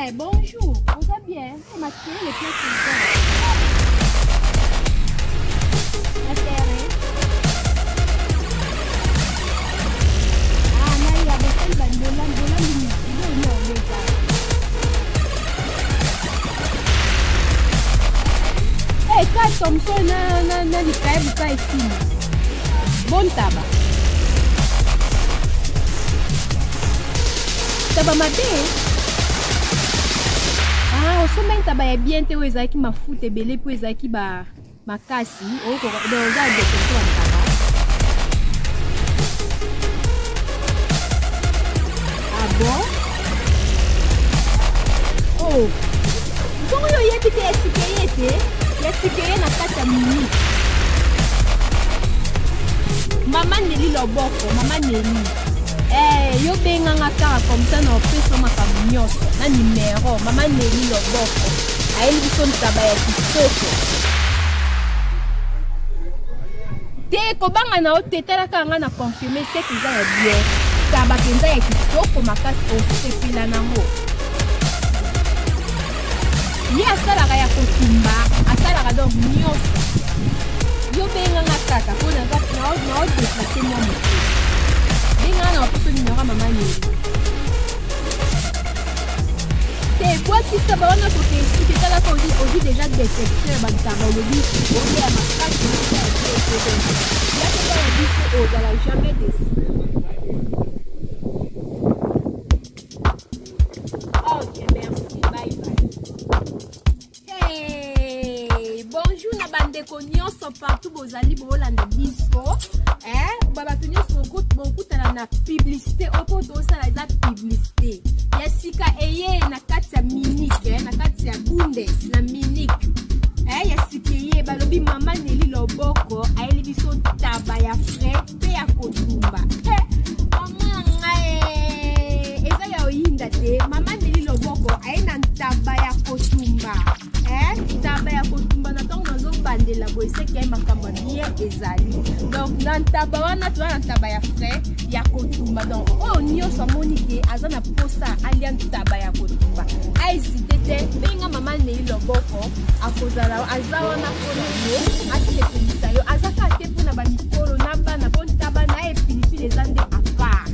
Eh, bonjour, vous allez bien? On m'a tiré les pieds sur le corps. La terre. Ah, là, il y a beaucoup de eh, quand Thompson n'a dit pas ici. Bon tabac. Tabac maté. Ah, au sommet tabac est bien te weza qui m'a foutu belé pour weza qui ba makasi. Oh, ko do za de ko tabac. Ah bon? Oh. Comment yo yebite esikeyete? Esikeye na kati ya mini. Mama Nelly loboko, Mama Nelly. Yo benganga kaka comme ça na opesa makambo nyonso na numéro Mama Nelly loboko. Ayeli biso ntaba ya kitoko. Te kobanga na otetala kanga na confirmer ce qu'ils ont bien. Taba kenza ya kitoko makasi osepela nango. Ni asalaka ya kotumba, asalaka donc nyonso. Yo benganga kaka po na déplacer moi moto. Benganga na opesa numéro Mama Nelly. Te quoi qui ça va on a côté ici que là quand on dit déjà des secteurs bantaba on dit on est à ma place il y a que dans la vie on va jamais dessus. OK, merci. Bye bye. Hey, bonjour na bande ko nyonso partout bozali bolanda biso. Baba tunyo beaucoup na publicité opo to sala za publicité. Yasika eye na kati ya minike na kati ya bundes na minike. Yasika eye balobi Mama Nelly loboko ayeli biso taba ya frais pe ya kotumba. Mama ngai eza ya oyinda te Mama Nelly loboko ayena taba ya kotumba. Taba ya kotumba na tongo nazo bandela boy seke makambo bien ezali. Donc na taba wana tu na taba ya frais ya kotumba donc oh nyonso monike aza na posa alian taba ya kotumba. Aizite te benga Mama Nelly loboko akozala aza wana pona yo asepelisa yo azaka te pona ba mikolo na bana bon taba na epilipili ezande apart.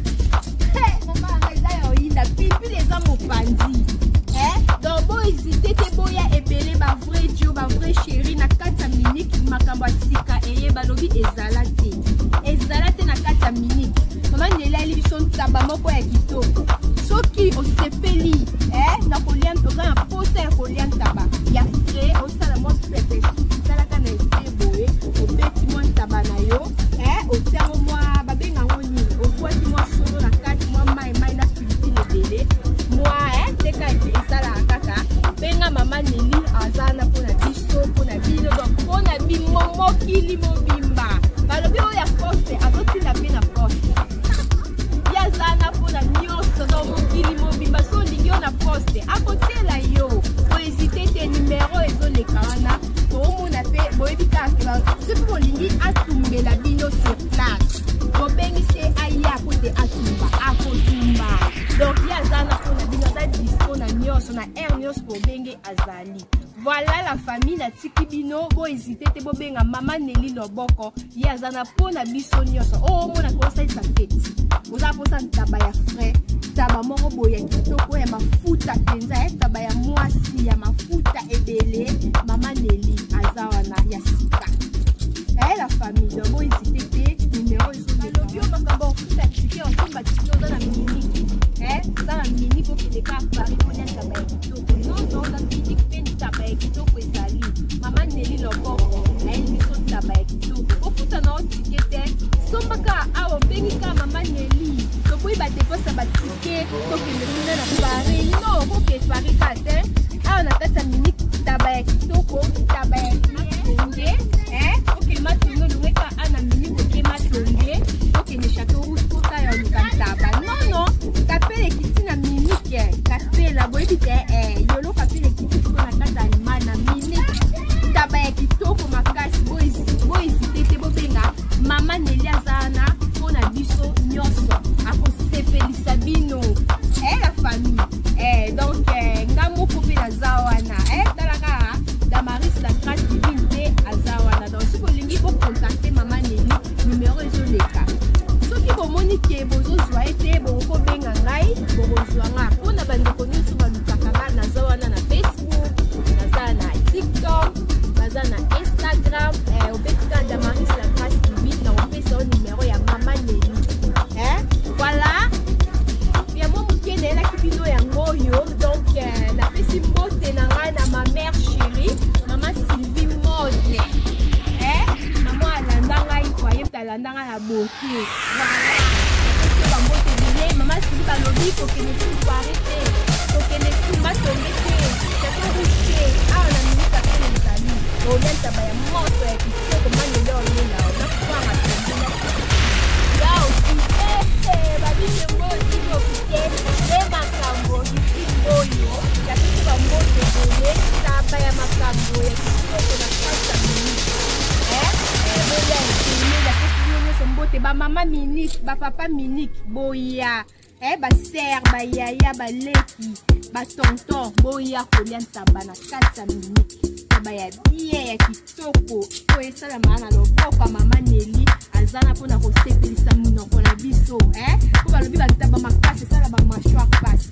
Mama na eza ya oyinda pilipili eza mopanzi. Donc bo hésiter te boya ebele ba vrai Dieu ba vrai chéri na kati ya minute makambo sika eye balobi ezala te na kati ya minute. Mama Nelly ali biso taba moko ya kitoko soki osepeli na kolia ntoka na posa ya kolia taba ya frais osala mo pepe sala kana ete boye obeti mo taba na yo otiamo mwa babenga ngoni okwati mwa solo na kati mwa mai na pilipili ebele mwa teka esala kaka benga Mama Nelly azana pona biso pona bino donc pona bimo mokili mobimba balobi oya poste azotinda pe na poste yazana pona nyonso donc mokili mobimba so lingi na poste akotela yo po hésiter te numéro ezoleka wana omona pe boyebi kaka soki bolingi atumbela bino sur place bobengi se aya kote akotumba donc yazana pona bino aza dispo na nyonso na air nyonso bobenge azali. Voilà la famille na tiki bino bo hésiter te bobenga Mama Nelly loboko yazana pona biso nyonso oh mona kosa isa feti oza posa taba ya frais taba moko boya kitoko ya mafuta penza taba ya mwasi ya mafuta ebele Mama Nelly aza wana ya sika. La famille donc bo hésiter te numéro iso balobio makambo futa tiki on tomba tiki oza na mini ça na mini pour que les cas Paris pona taba ya kitoko non na mini pe taba ya kitoko ezali Mama Nelly loboko ayeli biso taba ya kitoko ofuta na otikete sombaka awa bengi ka Mama Nelly tokoyi badeposa batike tokende kuna na Paris non koke Paris kate awa na kati ya mini taba ya kitoko taba ya matonge oke matonge olongeka ana mini koke matonge okende Château Rouge kota ya olukantaba non kapele kiti na mini ke kapela boyebi te yolo kapele kiti na kati ya lima na mini taba ya kitoko makasi bo hésiter te bobenga Mama Nelly azana po na biso nyonso akosepelisa bino la famille donc nga moko mpe naza wana talaka Damaris la grâce divine te aza wana donc soki olingi bocontacte mama Nelly numéro ezoleka soki bomoni ke bozozwa ete bokobenga ngai bokozwa nga mpona bandeko nyonso balukaka nga naza wana na Facebook naza na TikTok naza na Instagram obetika Damaris la grâce divine na opesa o numéro ya mama Nelly voilà bien moi mokie nayelaki bino yango oyo donc napesi mbote na ngai na ma mère chérie mama Sylvie Mode mama alanda ngai koyebta alanda ngai na bote voilà bambote bile mama Sylvie balobi kokende soirée te kokende simba tombe te chateau rouge te awa na minute apene ezali olentaba ya moto ya kitoko manele olela onakuwanga tembela yao kitete babishengo otiki ofisiel nde makambo kitiko oyo yapesi bambote bele taba ya makambo ya kitoko na kasa minute boya etene yapesi bino nyonso mbote bamama minute bapapa minute boya baser bayaya baleki batonton boya kolia ntaba na kati ya minute taba ya bien ya kitoko oyo esalamaka na loboko mama Nelly azana mpona kosepelisa minoko na biso po balobi bataba makasi esala bamashwar pasi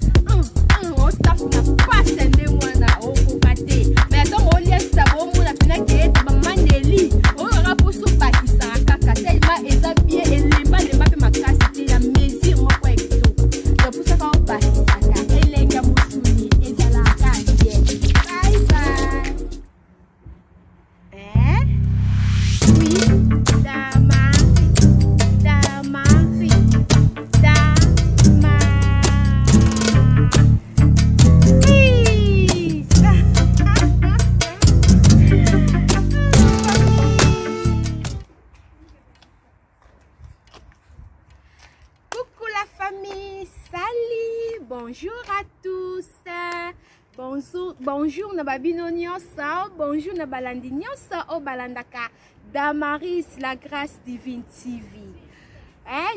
otafuna pasi nde mwana okoka te mai atongo olia ntaba omona penaki ete mama Nelly oyo kaka poso bakisaka kaka telema eza bien elembalemba mpe makasi te na mesure moko ya kitoko topusaka obakisaka elenge ya mosuni ezalaka bien bye bye bonjour à tous, bonjour na babino nyonso, bonjour na balandi nyonso o balandaka Damaris la grâce divine TV.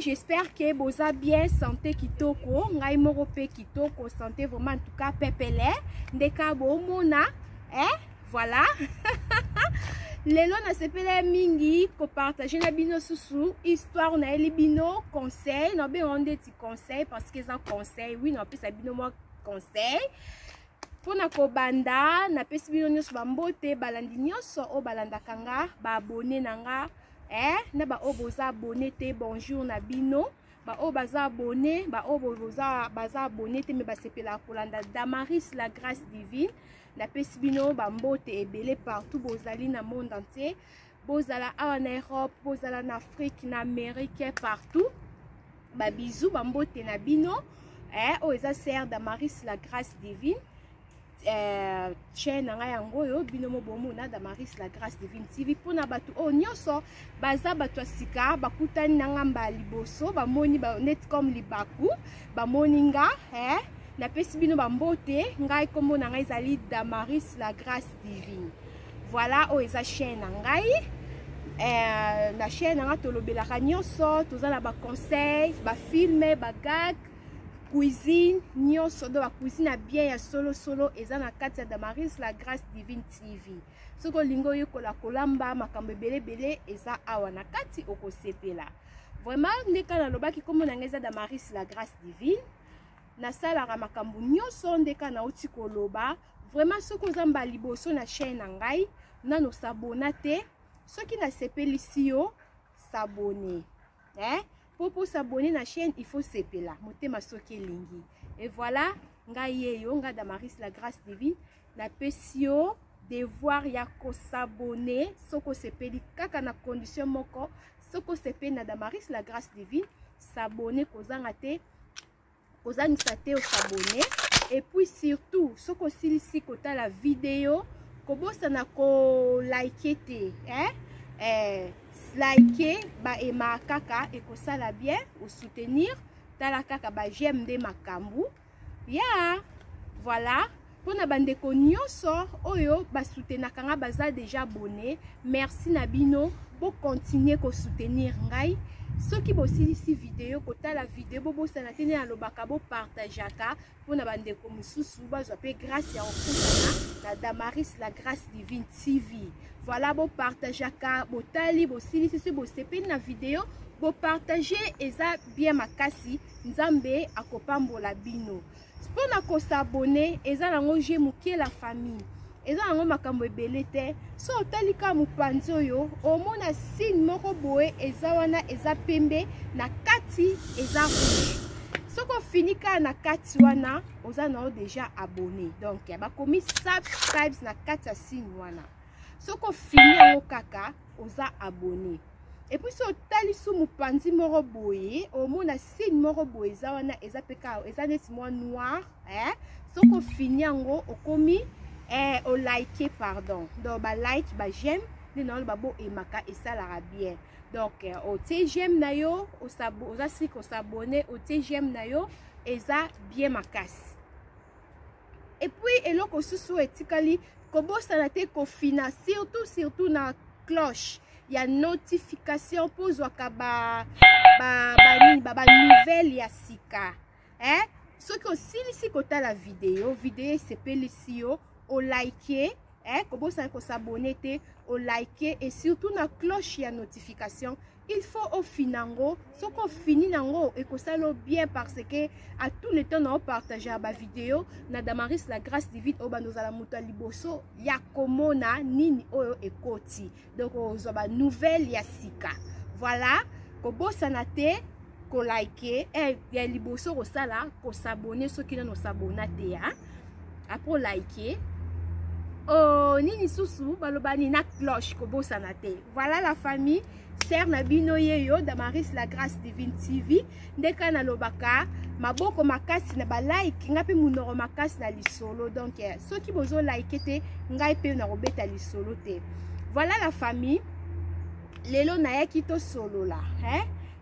J'espère que vous avez bien santé kitoko, ngai moko pe kitoko santé vraiment en tout cas pepele, ndeka bomona, voilà. Lelo na sepele mingi ko partager na bino susu histoire na eli bino conseil na be onde ti conseil parce que ça conseil oui na pesa bino mo conseil pona ko banda na pesa bino nyonso bambote balandi nyonso o balanda kanga ba abonné nanga na ba o boza abonné te bonjour na bino ba o baza abonné ba o boza baza abonné te me ba sepela kolanda Damaris la grâce divine. La pesbino bambote ebele partout bozali na monde entier bozala en Europe bozala en Afrique na Amérique partout ba bisou bambote na bino o eza sœur Damaris la grâce divine chaîne nga yango yo bino mo bomona Damaris la grâce divine TV pona batu o nyonso baza batu asika bakutani na ngamba liboso bamoni ba net comme libaku bamoni nga na pesi bino bambote ngai kombo na ngai ezali Damaris la grâce divine voilà o eza chaîne ngai na chaîne nga tolobelaka nyonso toza na ba conseil ba filme ba gag cuisine nyonso do ba cuisine bien ya solo solo eza na kati ya Damaris la grâce divine TV soko lingo yokola kolamba makambo ebele eza awa na kati okosepela vraiment ndeka na lobaki kombo na ngai eza Damaris la grâce divine nasalaka makambo nyonso ndeka na uti koloba vraiment soko zamba liboso na chaîne na ngai nano sabona te soki na sepelisi yo s'abonner pour s'abonner na chaîne il faut sepela motema soki lingi et voilà ngai yeyo nga Damaris la grâce divine na pesio devoir ya ko s'abonner soko sepeli kaka na condition moko soko sepeli na Damaris la grâce divine s'abonner kozanga te kozangisa te s'abonner et puis surtout soko silisi kota la vidéo kobosa na ko like te like ba ema kaka et ko sala bien ou soutenir tala kaka ba j'aime de makambu voilà pona bandeko nyonso oyo ba soutenaka nga baza déjà abonné merci na bino pour continuer ko soutenir ngai soki bosilisi video kotala video bobosana te na lobaka bo partageaka pona bandeko mususu bazwa pe grâce ya okutana na Damaris la grâce divine TV. Voilà, bo partageaka botali bosilisi bosepeli na video bo partager eza bien makasi nzambe akopambola bino. Pona ko s'abonner eza nango je mukie la famille. Eza nango makambo ebele te. So otali ka mopanzi oyo omona signe moko boye eza wana eza pembe na kati eza rouge. Soko finika na kati wana oza nao déjà abonné. Donc bakomi subscribe na kati ya signe wana. Soko fini yango kaka oza abonné. Et puis so otali su mopanzi moko boye omona signe moko boye eza wana eza peka eza neti mwa noir, soko fini yango okomi au like, pardon. Donc ba like ba j'aime ni non ba bo emaka et ça la bien. Donc au j'aime na yo au sabo oza si ko s'abonner au j'aime na yo eza bien makasi. Et puis eloko susu etikali ko bosana te ko fina surtout na cloche ya notification pour ka ba nouvelle ya sika. Ce que si kota la vidéo sepeli si yo au liker, comme ça qu'on s'abonner au liker et surtout na cloche ya notification. Il faut au finango, ce qu'on finit nango et que ça lo bien parce que à tout le temps on partage ma vidéo na Damaris la grâce divine au banozala muto liboso ya komona nini oyo ekoti. Donc on ba nouvelle ya sika. Voilà, ko bosana te ko liker ya liboso ko sala ko s'abonner ceux qui n'ont s'abonner te après liker. Oh, nini susu balobani na cloche ko bosana te. Voilà la famille, sœur Nabino yeyo Damaris la grâce divine TV. Ndeka na lobaka maboko makasi na ba like ngapi munoro makasi na lisolo. Donc ceux qui bozo like te ngai pe na robeta lisolo te. Voilà la famille. Lelo na yaki to solo la,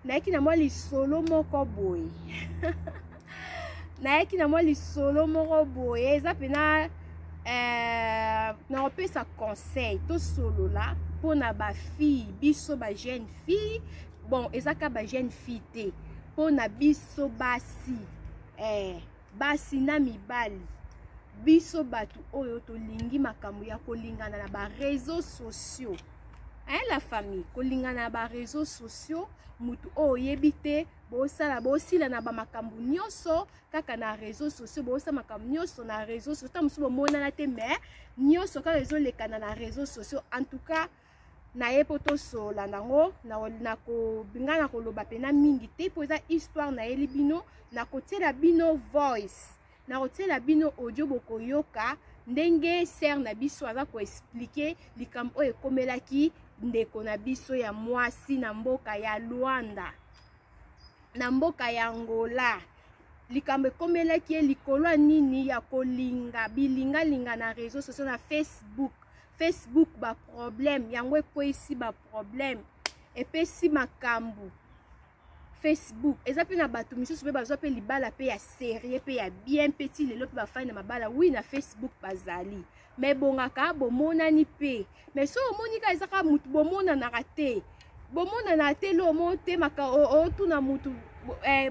na yaki na mo lisolo moko boy. Na yaki na mo lisolo moko boy. Eza pena na opesa conseil to solo la pona ba fille biso ba jeune fille bon ezaka ba jeune fille te pona biso basi basi na mibali biso batu oyo to lingi makambo ya kolingana na ba réseaux sociaux la famille kolingana na ba réseaux sociaux mutu oyebite bosala bosila na ba makambo nyonso kaka na réseaux sociaux bosala makambo nyonso na réseaux sociaux tamusu bomona na te mais nyonso ka réseaux lekana na réseaux sociaux. En tout cas na yepoto sola nango na ko bingana ko loba pena mingi te poza histoire na elibino na kotela bino voice na kotela bino audio bokoyoka ndenge ser na biso aza ko expliquer likambo ekomelaki ndeko na biso ya mwasi na mboka ya Luanda na mboka ya Angola likambo ekomelaki likolo nini ya kolinga bilinga na réseaux sociaux na Facebook ba problème yango ekwesi ba problème epesi makambo Facebook eza pe na bato misusu pe bazwa pe libala pe ya sérieux pe ya bien petit lelo pe bafai na mabala oui na Facebook bazali mais bongaka bomonani pe mais so omonika ezaka mutu bomona na raté bomona na telo monte maka o tuna mutu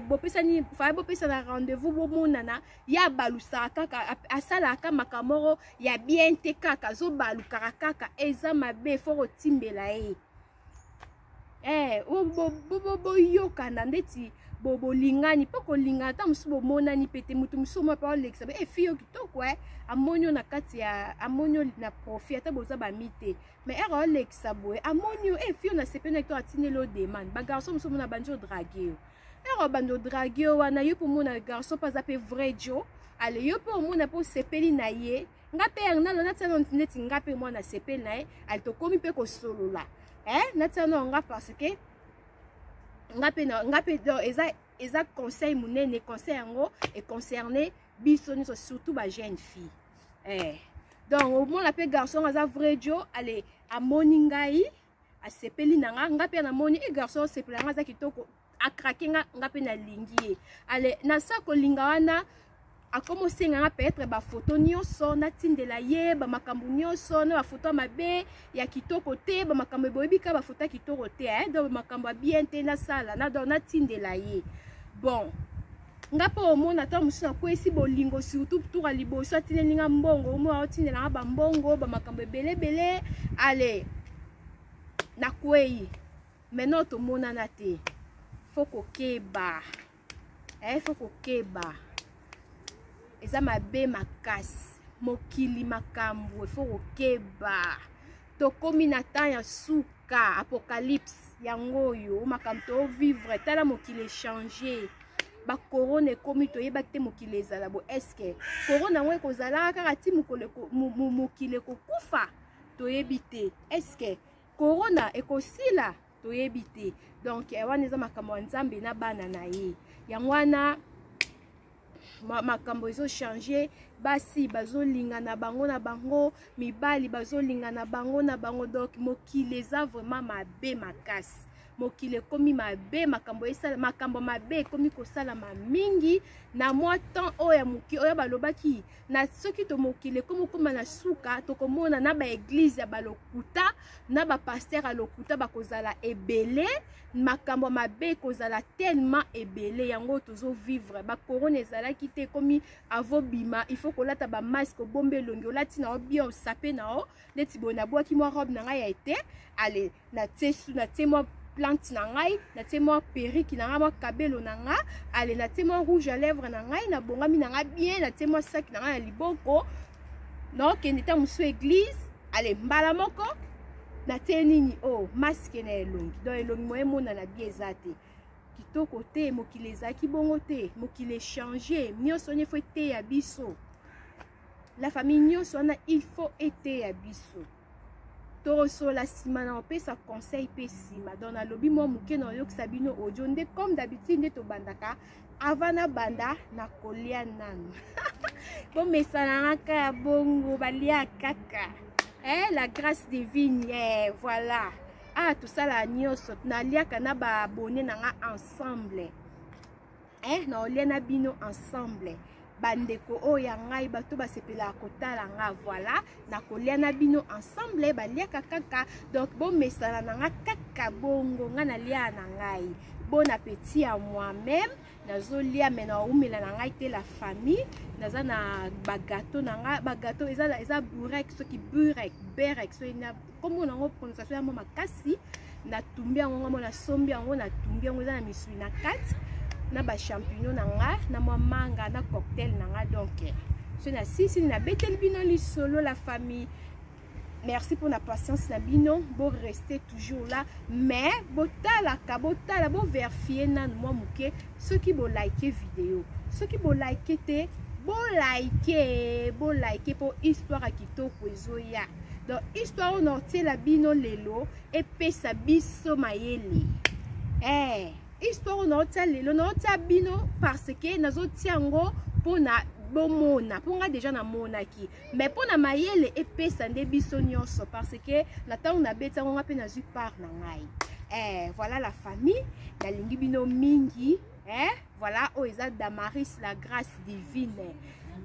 bopesani fa bopesana rendez-vous bomonana ya balusa kaka asalaka makamoro ya bien te kaka zo baluka kaka eza mabe fo timbela bo yokana ndeti bobo lingani poko lingana ta musu bomonani pete mutu musu mo pa lexa be fio kitoko amonyo na kati ya amonyo na profit ata boza ba mite mais ero lexa boy amonyo fio na sepena to atinelo demande ba garçon musu na banjo draguer ero bando draguer wana yo pour mona garçon pas apé vrai jo ale yo pour mona pour sepeli na ye ngape na lo na tsana neti ngape mo na sepeli na ye al to komi pe ko solo la natsana nga parce que ngape do eza conseil munene conseil yango et concerné biso ni surtout ba jeune fille donc au moins la pe garçon aza vrai jo ale amoni ngai asepeli nanga ngape na moni garçon sepeli nga za kitoko akrake ngape na lingi ale na sa ko linga wana akomosi nga peut-être ba photo nyonso na tindela ye ba makambo nyonso na ba photo mabe ya kitoko te ba makambo boyebika ba photo kitoko te donc makambo bien te na sala na donc na tindela ye bon nga po omona ta musuna kwesi bolingo surtout tour liboso atinelinga mbongo mo atindela ba mbongo ba makambo belebele allez na kwei maintenant to mona na te foko keba foko keba eza mabe makasi mokili makambo foko keba tokomi na temps ya suka apocalypse yango yo makambo to vivre tala mokili changer ba corona komi to yeba te mokili ezala bo eske corona ngo ekozala kaka ti mokili kokufa to yebite eske corona ekosila to yebite donc wana eza makambo ya nzambe na bana na ye yango wana makambo ezo changer basi bazolinga na bango mibali bazolinga na bango donc mokili eza vraiment mabe makasi mokili komi mabe makambo esala makambo mabe komi kosala mingi na mwa temps oya muki oya balobaki na soki to mokili komi koma na suka to komona na ba église ya balokuta na ba pasteur ya lokuta bakozala ebele makambo mabe kozala tellement ebele yango tozo vivre ba corona ezalaki te komi avobima il faut kolata ba masque bombe longi olati na bien osapé na o neti bona bwaki mwa robe na ngai ya été allez na tie mwa plante na ngai na tie mwa perruque na ngai mwa kabelo na ngai allez na tie mwa rouge à lèvres na ngai na bongami na ngai bien na tie mwa sac na ngai ya liboko na okende ta mosu église allez mbala moko na tie nini masque na elongi donc elongi moyemona na bien eza te kitoko te mokili ezalaki bongo te mokili echange nyonso wana ifo ete ya biso la famille nyonso wana il faut ete ya biso tosola nsima na opesa conseil mpe nsima donc nalobi mwa moke na oyokisa bino audio nde comme d'habitude nde tobandaka avant na banda na kolia nanu bomesana ngaka ya bongo balia kaka la grâce divine voilà tout ça la nyonso naliaka na baabone na nga ensemble na olia na bino ensemble bandeko oya ngai bato basepela kotala nga voilà na kolia na bino ensemble baliaka kaka donc bomesana na nga kaka bongo nga nalia na ngai bon appétit à moi-même nazolia mais na umela na ngai te la famille naza na bagato na nga bagato eza burek soki berek so ina comme on a prononciation ya mama makasi na tumbi yango na sombi yango na tumbi yango eza na misui na kati na ba champignon na nga na mwa manga na cocktail na nga donc so na sisi na betel bino li solo la famille. Merci pour la patience na bino, bo rester toujours là mais botala bo vérifier nan moi muke ceux qui bo liker vidéo ceux qui bo liker te bo liker pour histoire à kitoko ezoya donc histoire on ortie la bino lelo et pesa biso mayele histoire on ortie lelo on ortie bino parce que nazo tiango pona bomona ponga déjà na monaki mais pona mayele epesa nde biso nyonso parce que na tango na beta ngo pe na zu par na ngai voilà la famille na lingi bino mingi voilà eza Damaris la grâce divine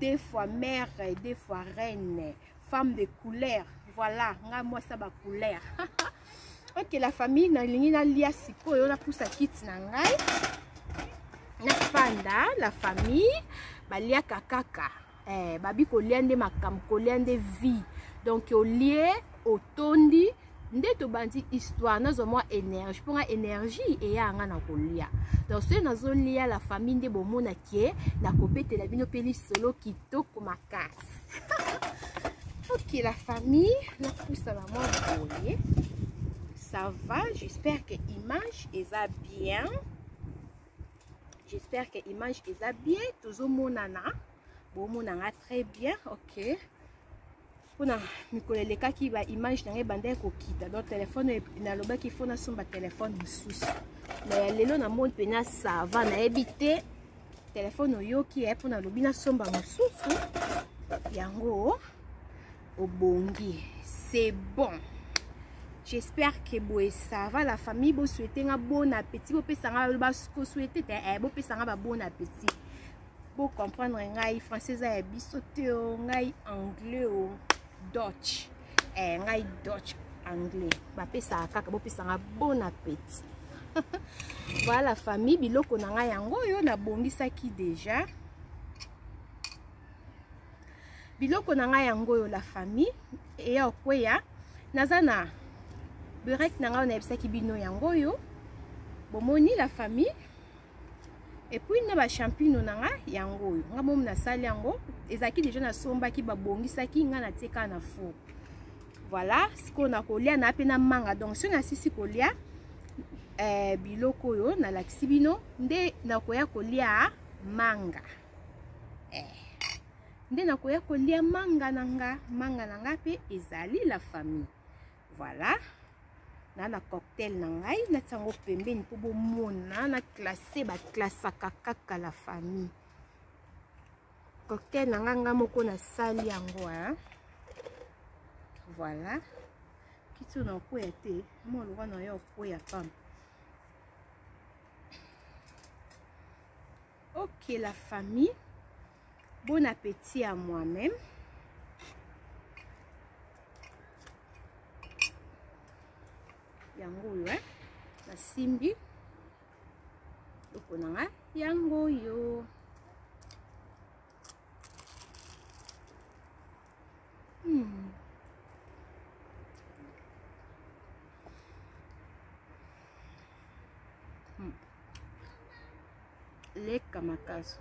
des fois mère des fois reine femme de couleur voilà nga moi ça ba couleur OK la famille na lingi na lia sikoyo na pousa kit na ngai na fanda la famille balia kaka babi kolia nde makam kolia nde vie donc olie otondi nde to bandi histoire nazo mwa énergie ponga énergie et yanga na kolia donc ce nazo lia la famille nde bomona kie na kopete la bino peli solo kitoko makasi OK la famille na poussa la moi boye ça va j'espère que image eza bien. J'espère que l'image est bien. Toujours monana. Bon monana très bien. OK. Pour na mikolele kaki ba image na bande ko kita. Donc téléphone na loba ki faut na somba téléphone mususu. Mais lelo na monde pena ça va na éviter téléphone oyoki pour na lobi na somba mususu. Yango obongi. C'est bon. J'espère que ça va la famille vous souhaitez un bon appétit vous pouvez souhaiter bon appétit Pour comprendre ngai français ya biso te o ngai anglais o Dutch. Ngai Dutch anglais. Ba pesa kaka bo pesa nga bon appétit. Voilà famille biloko na ngai yango yo na bongisaki déjà. Biloko na ngai yango yo la famille et okweya nazana burek na ngai na ebisaki bino yango yo. Bomoni la famille. Et puis na ba champignon na nga yango yo nga mom na sali yango ezaki déjà na somba ki ba bongisaki nga na teka na four. Voilà siko na kolia na pe na manga donc si na sisi kolia biloko yo na lakisi bino nde na koya kolia manga nde na koya kolia manga nanga pe ezali la famille. Voilà na cocktail na ngai na tango pembeni po bomona na classé ba classaka kaka la famille. Cocktail na nga moko na sali yango voilà kitu na koya te mo loka na yo koya pam. Ok la famille, bon appétit à moi-même. Yango yo na simbi okonanga yango yo. Leka makazo.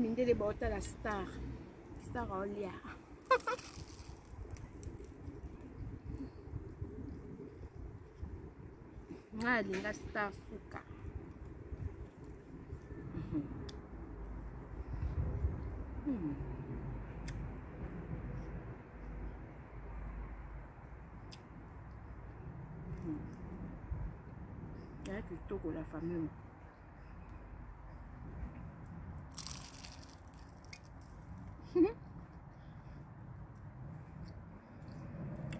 Mindele bota la star olia. Nga linga star suka. Ya kitoko la famille.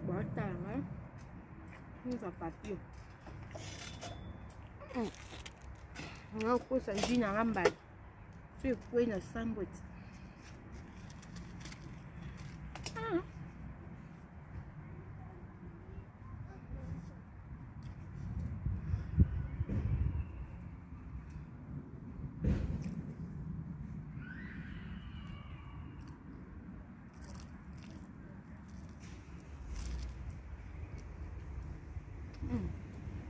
Bota nga. Nous a papier. Nga kosa jina ngamba. Tu peux na sandwich.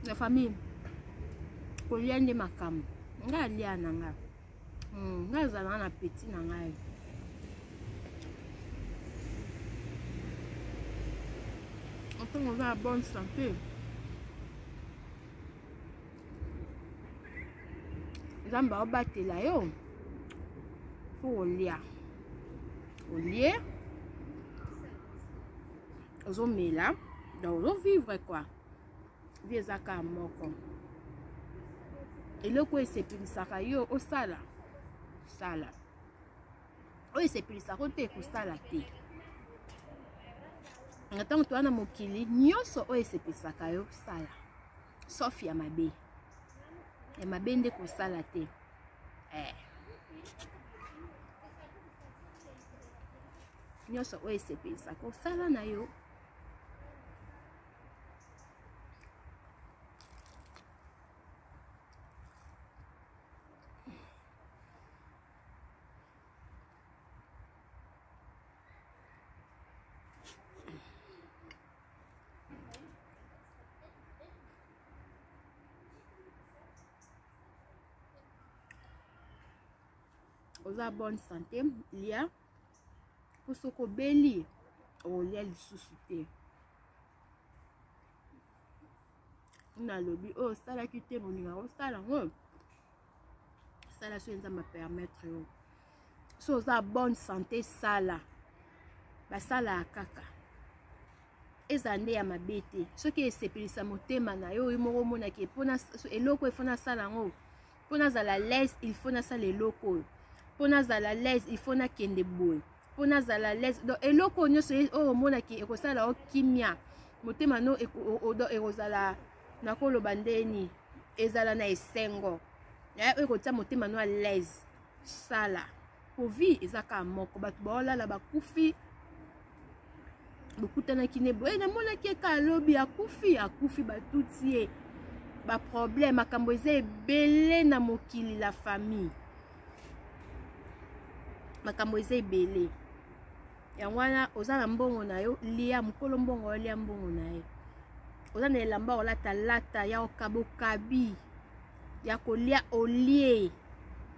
La famille kolia nde makamu nga lia na nga nga zala na petit na nga on va à bonne santé. Zamba obatela yo pour olia ozomela donc vivre quoi. Viezaka moko eloko esepilisaka yo osala oyo esepilisaka te kosala te ntango towana mokili nyonso oyo esepilisaka yo sala sauf ya mabe nde kosala te nyonso oyo esepilisaka osala na yo. Oza bonne santé lia pour soko beli olia lisusu te na lobi o sala ki te moninga o sala ngo sala so enza ma permettre yo so oza bonne santé sala basala kaka ezande ya mabete soki esepelisa motema na yo moko mona ke pona eloko efona sala ngo Pour nazala l'aise, il faut na sala eloko. Pour nazala l'aise, il faut na kende boy. Pour nazala l'aise, donc eloko nyonso o mona ki ekosala o kimia. Motema no ekozala na koloba ndeni ezala na esengo. Ekotia motema no à l'aise. Sala. Pour vie ezaka moko batu baolala bakufi. Bokutana kine boye na mona ki ka lobi akufi batutie. Ba problème makambo eza ebele na mokili la famille. Makambo eza ebele. Yango wana oza na mbongo na yo lia mukolo mbongo lia mbongo na ye. Oza na elamba olata lata ya okabokabi. Ya kolia olie.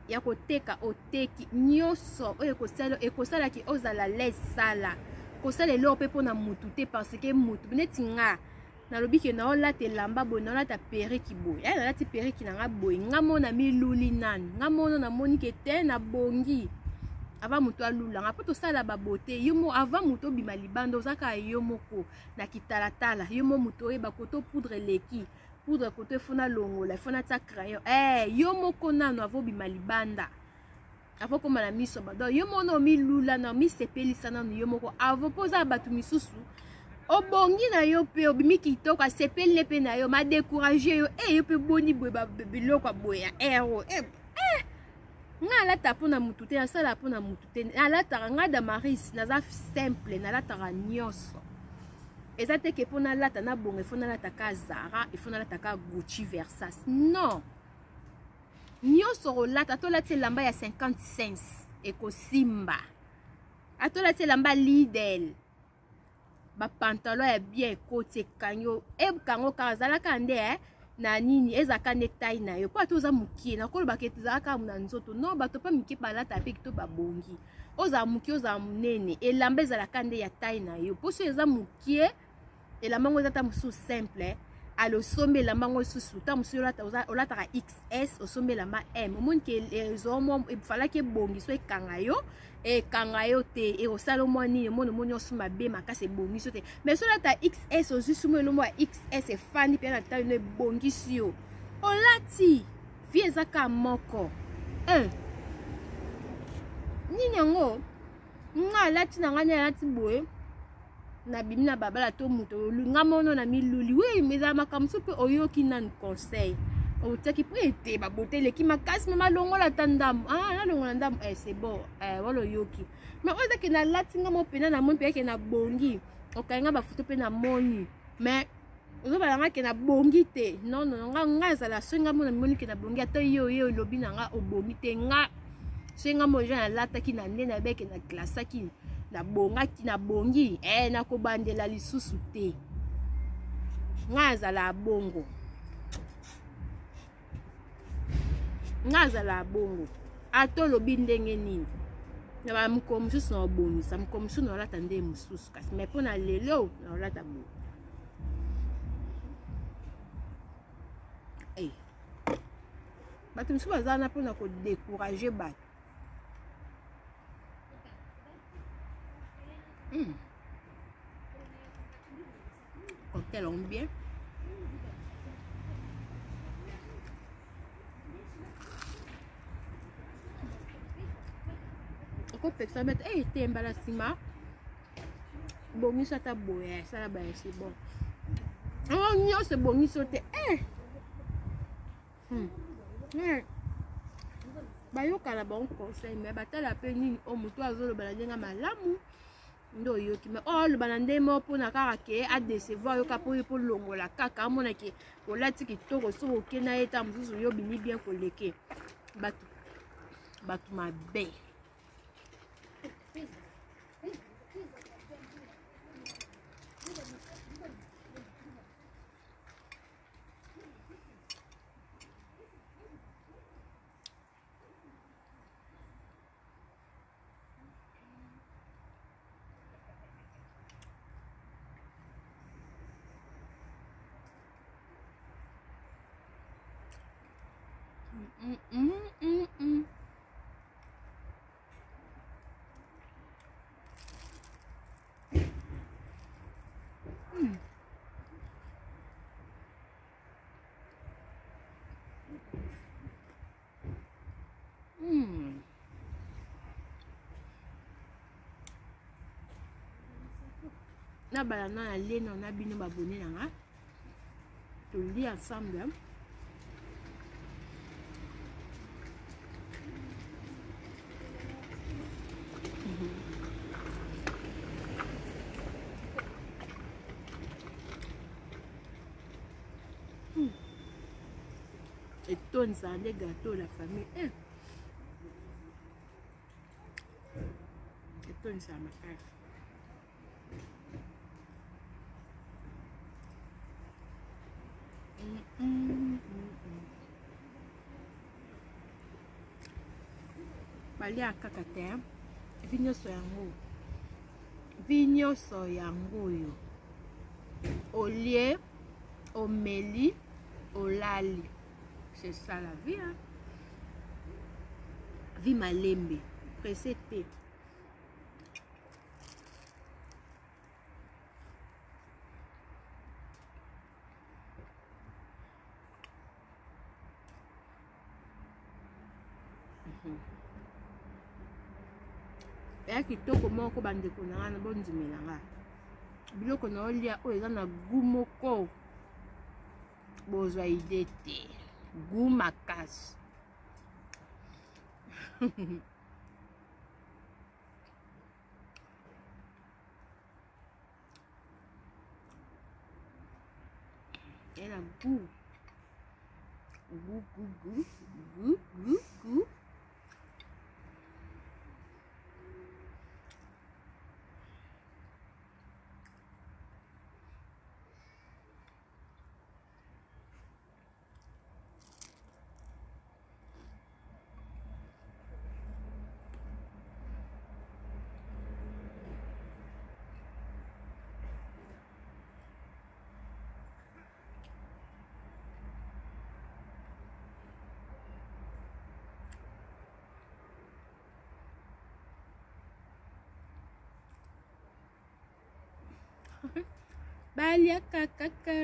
Ya koteka oteki nyonso oyo ekosala ki ozala l'aise sala. Kosala eloko pe pona mutu te parce que mutu neti nga nalobi ke na olata elamba boye na olata periki boye. Nalati periki na nga boye nga mona miluli nani. Nga mona na moni ke te na bongi. Avant mutu alula nga po tosala babote yomo avant mutu obima libanda ozaka yomoko na kitalatala yomo mutu oyeba koto poudre leki poudre koto efona longola efona tia crayon yomoko nano avobima libanda avo koma na miso bado yomo no milula na misepelisa nano yomoko avo poza batu misusu obongi na yo pe obimi kitoko asepele pe na yo ma décourager yo yo pe boni boye biloko boye ero nga alata pona mutu te asala pona mutu te alataka nga Damaris naza simple nalataka nyonso eza te ke pona lata na bongo efo nalataka Zara efo nalataka Gucci Versace non nyonso kolata tolati elamba ya 50 cents ekosimba atolati elamba Lidl bapantalon ya bien ekoti ekanyo ekango kaka azalaka nde na nini ezaka nde taille na yo po ata oza mokie nakoloba ke ezalaka na nzoto non bato pa mike balata pe kito babongi oza mokie oza monene elamba ezalaka nde ya taille na yo po so eza mokie elamba ngo eza ta mosusu simple alo sombe elamba ngo susu ta mosusu olataka XS osombe elamba M omoni ke ezomo efalaki ebongi so ekanga yo te ekosala mwa nini omoni osomba be makasi ebongisi yo te mais so olata XS ozwi sumo elombo ya XS efandi mpe na taille no ebongisi yo olati vie ezaka moko nini yango nga alati na ngani alati boye na bimi na babala to muto nga mono na miluli oui mais za makambo so pe oyoki nan conseil otaki po ete babote leki makasi mama longola tandamu na longola ndamu c'est bon walo yoki mais oza ke na lati nga mo pena na moni pe ke na bongi okainga ba photo pe na moni mais ozo bala nga ke na bongi te non nga za la senga mo na moni ke na bongi ata yo lobi na nga obongi te nga senga mo ja na lata ki na nde na beke na klasa ki na bongaki na bongi na kobandela lisusu te nga za la bongo nga za la bongo ato lobi ndenge nini na ba mko mususu na obongisa mko mususu na olata nde mususu kasi mais pona lelo na olata bo bato mususu baza na pona ko décourager bato cocktail on bien pesa met temba la sima bongi sata boye sala ba c'est bon nyo c'est bongi sote bayoka na bon conseil mais batala pe nini o mutu azolo bala ndenga malamu ndo yoki mais le banande mo pona kaka ke a décevoir yoka po longola kaka amona ke olati kitoko so okena eta mususu yo bini bien koleke batu mabe na balana na lena na bino babone nanga to lit ensemble hein? Et tonnes ça les gâteaux la famille et tonnes ça ma carte balia kaka te vinyo so yango yo olie omeli olali c'est ça la vie hein? Vie malembe pressé te ya kitoko moko bandeko na nga na bondimela nga biloko na olia oyo eza na gu moko bozwa ide te gu makasi ela gu gu gu gu gu gu gu balia kakaka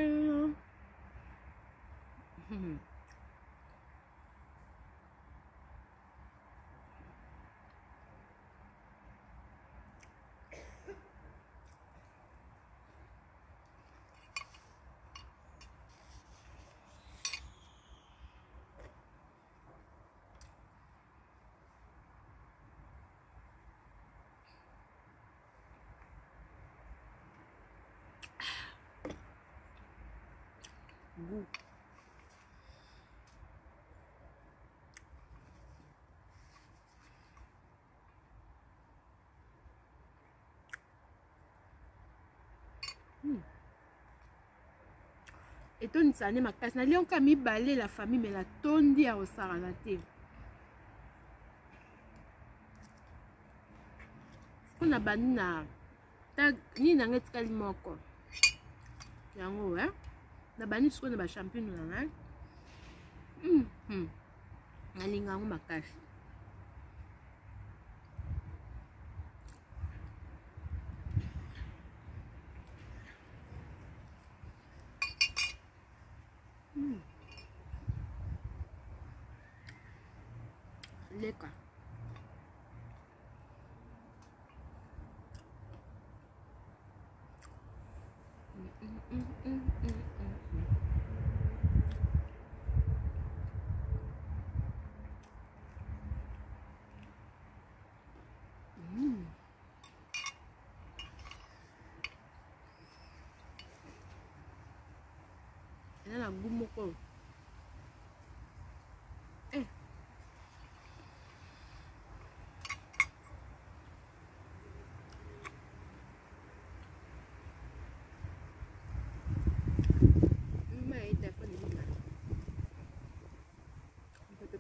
goût. Et ton ça n'est ma casse na lion ka mi balé la famille mais la tondi a osara na te. On a bani na ta ni na ngeti kali moko. Yango hein. Na bani siko na ba champion na nga. Na linga ngo makasi. Leka. Elle a la goût moko.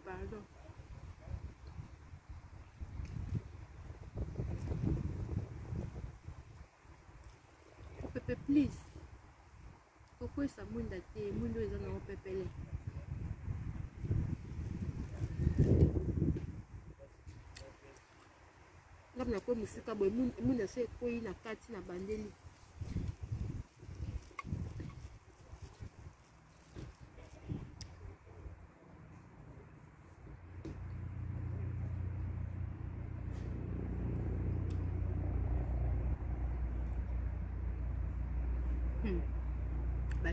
Pardon. Pepe, please. Pourquoi ça munda te mundo eza na pepele? Ngam na ko musika boy munda se koyi na kati na bandeli.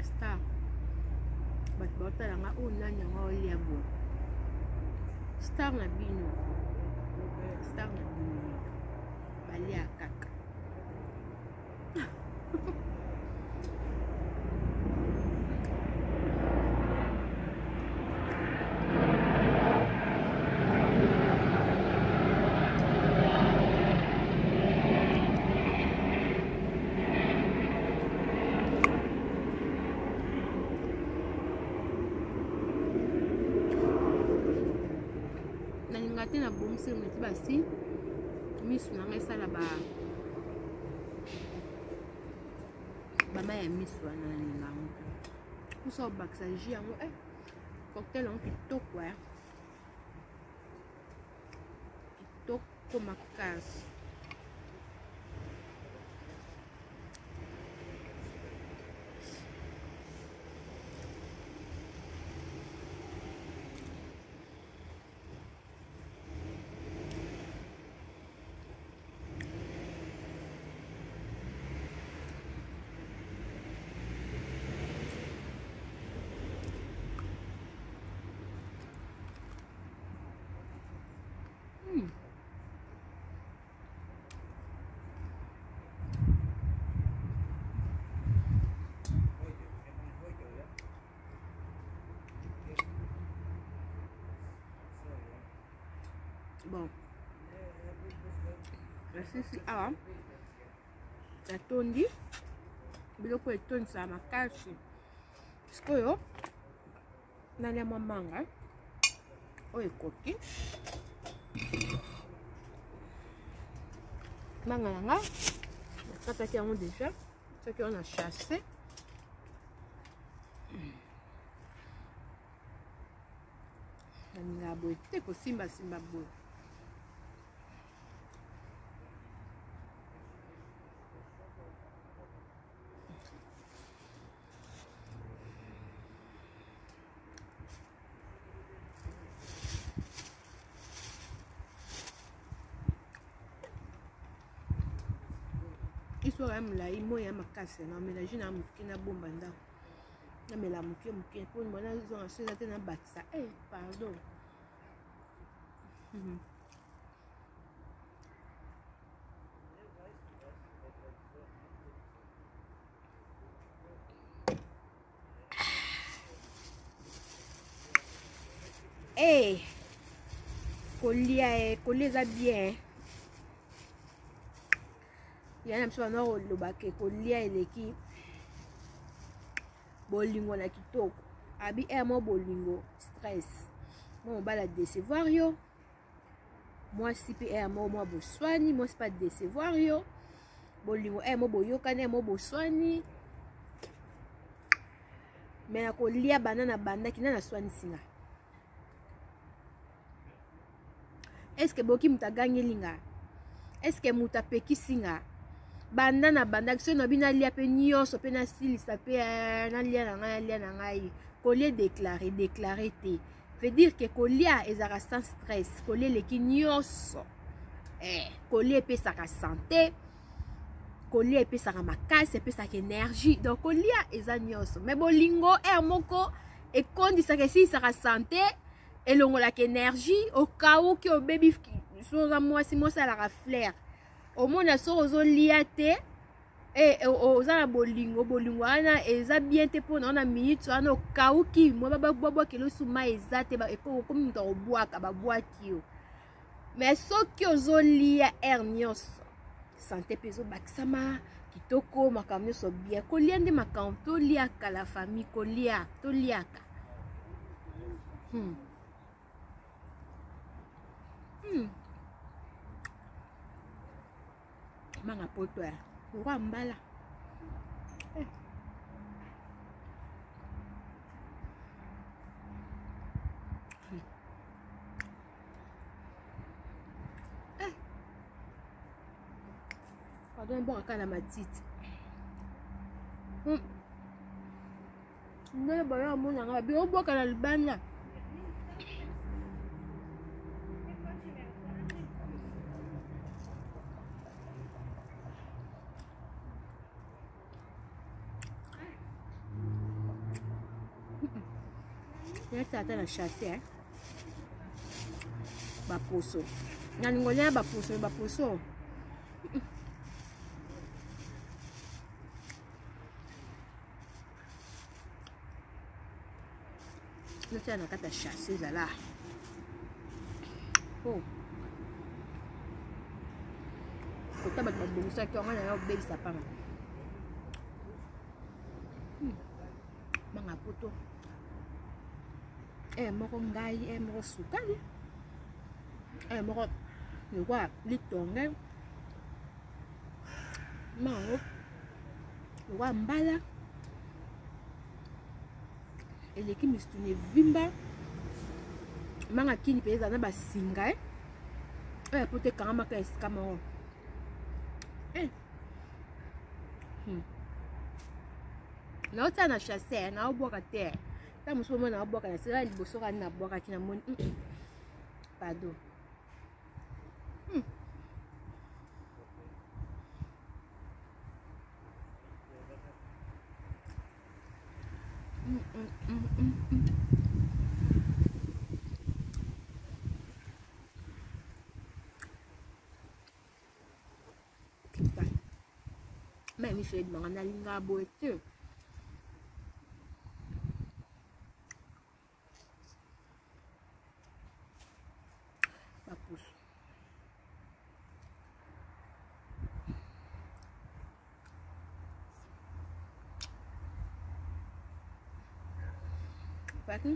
star bato baotalanga oyo nani yango olia boye star na bino balia kaka te na bomisi meti basi misu nanga esala bama ya misu wana na lingango kusa obakisa jus yango cocktail yango kitoko kitoko makasi bon rasisi awa natondi biloko etondisaka makasi sikoyo nalia mwa manga oyo ekoki manga nanga nakataki yango deja soki wana chasse naninga boye te kosimbasimba boye histoire ya molai moi ya makasi na mélange na moke na bomba ndako na mela moke mpo mona zonga so eza te na batisa pardon kolia eza bien yana biso bana kolobake kolia eleki bolingo na kitoko abi mo bolingo stress mo mobala décevoir yo mwasi mpe mo mwa boswani mwasi pa décevoir yo bolingo mo boyokani mo boswani me na kolia bana na bandaki na swanisinga eske boki mutu agangeli nga eske mutu apekisi nga banda na bandaki so na bino alia mpe nyonso mpe nasilisa mpe nalia na ngai kolia déclaré te veut dire que kolia ezalaka sans stress kolia eleki nyonso kolia epesaka santé kolia epesaka makasi epesaka énergie donc kolia eza nyonso mais bolingo moko ekondisaka esilisaka santé elongolaka énergie okauki obebi soza mwasi alaka flair omona so ozolia te oza na bolingo wana eza bien te mpona ona minute wana okauki mwa babwakela suma eza te okomi mutu akobwaka babwaki yo mais soki ozolia nyonso santé mpe ezobakisama kitoko makambo nyonso bien kolia nde makambo toliaka la famille toliaka manga poto ya roi mbala pardon bon akala matiti ndele baya monanga bi oboka na libanda neta ata na chasse ba poso na ningolia ba poso neta na kata chasse zala oh kota ba bonisa ki on na obey sapanga manga poto moko ngai moko sukali moko lekwa litonge mango lekwa mbala eleki mistune vimba manga kini pe eza na basinga poto ekanga maka esika moko naota na chasse naobwaka te ta mosusu mona naobwaka na sila liboso kani nabwakaki na moni pardon même si je demande à l'inga boite pas pousse pas que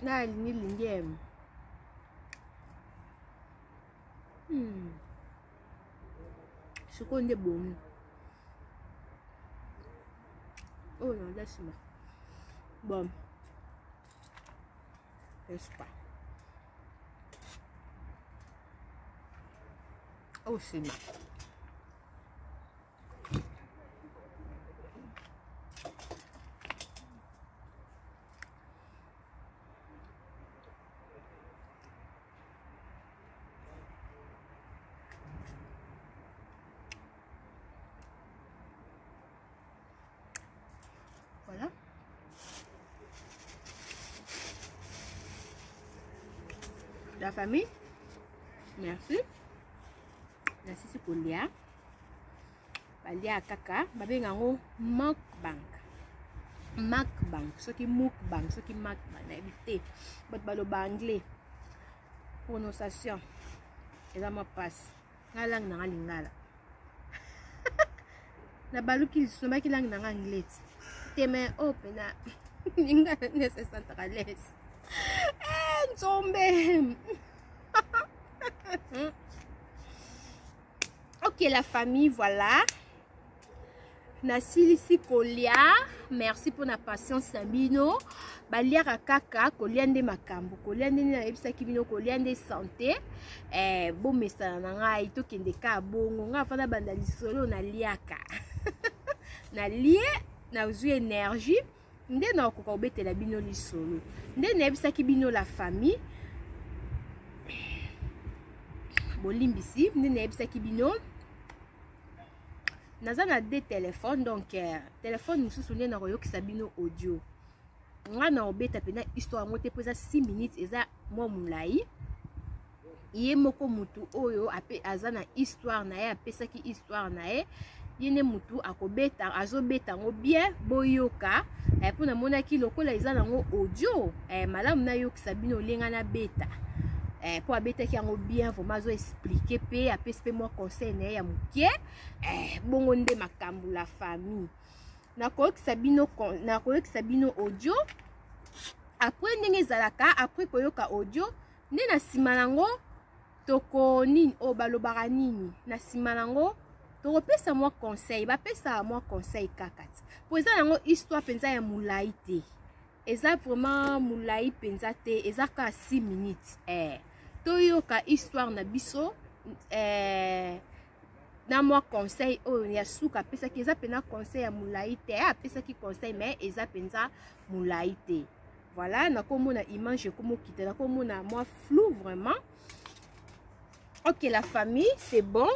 na lingi seconde bon oh non laisse-moi bon laisse pas oh c'est mal voilà la famille merci c'est pour Lia balia kaka babenga ngo mukbang soki mukbang soki mukbang na éviter bat balo ba anglais prononciation eza ma passe nga lang na lingala na baluki somaki lang na anglais teme opena ninga necessant à l'aise nzombe ok la famille voilà nasilisi kolia merci pour la patience sabino baliaka kaka kolia nde makambo kolia nde na ebisaki bino kolia nde santé bomesana na ngai tokende ka bongo nga fana banda lisolo na liaka na lie na uzwi énergie nde na okoka obetela bino lisolo nde na ebisaki bino la famille bolimbisi nde na ebisaki bino naza na deux téléphones donc téléphone mosusu nde na koyokisa bino audio nga na obeta pena histoire yango te mpo eza 6 minutes eza mwa molai ye moko mutu oyo aza na histoire na ye apesaki histoire na ye ye nde mutu akobeta azobeta yango bien boyoka mpo namonaki lokola eza nango audio malamu nayokisa bino olenga na beta pour abeta qui yango bien vraiment zo expliquer pe apespe moi conseil na ya mukie bongo nde makambu la famille na ko sabino audio après ndenge zalaka après koyoka audio nde na sima nango toko nini o balobaka nini na sima nango toko pesa moi conseil ba pesa moi conseil kakati po eza nango histoire penza ya mulai te eza vraiment mulai penza te eza ka 6 minutes toyoka histoire na biso na moi conseil o ya suka pesa ki eza pena conseil ya mulai te pesa ki conseil mais eza penza mulai te voilà na komona image komo kita na komona moi flou vraiment. OK la famille c'est bon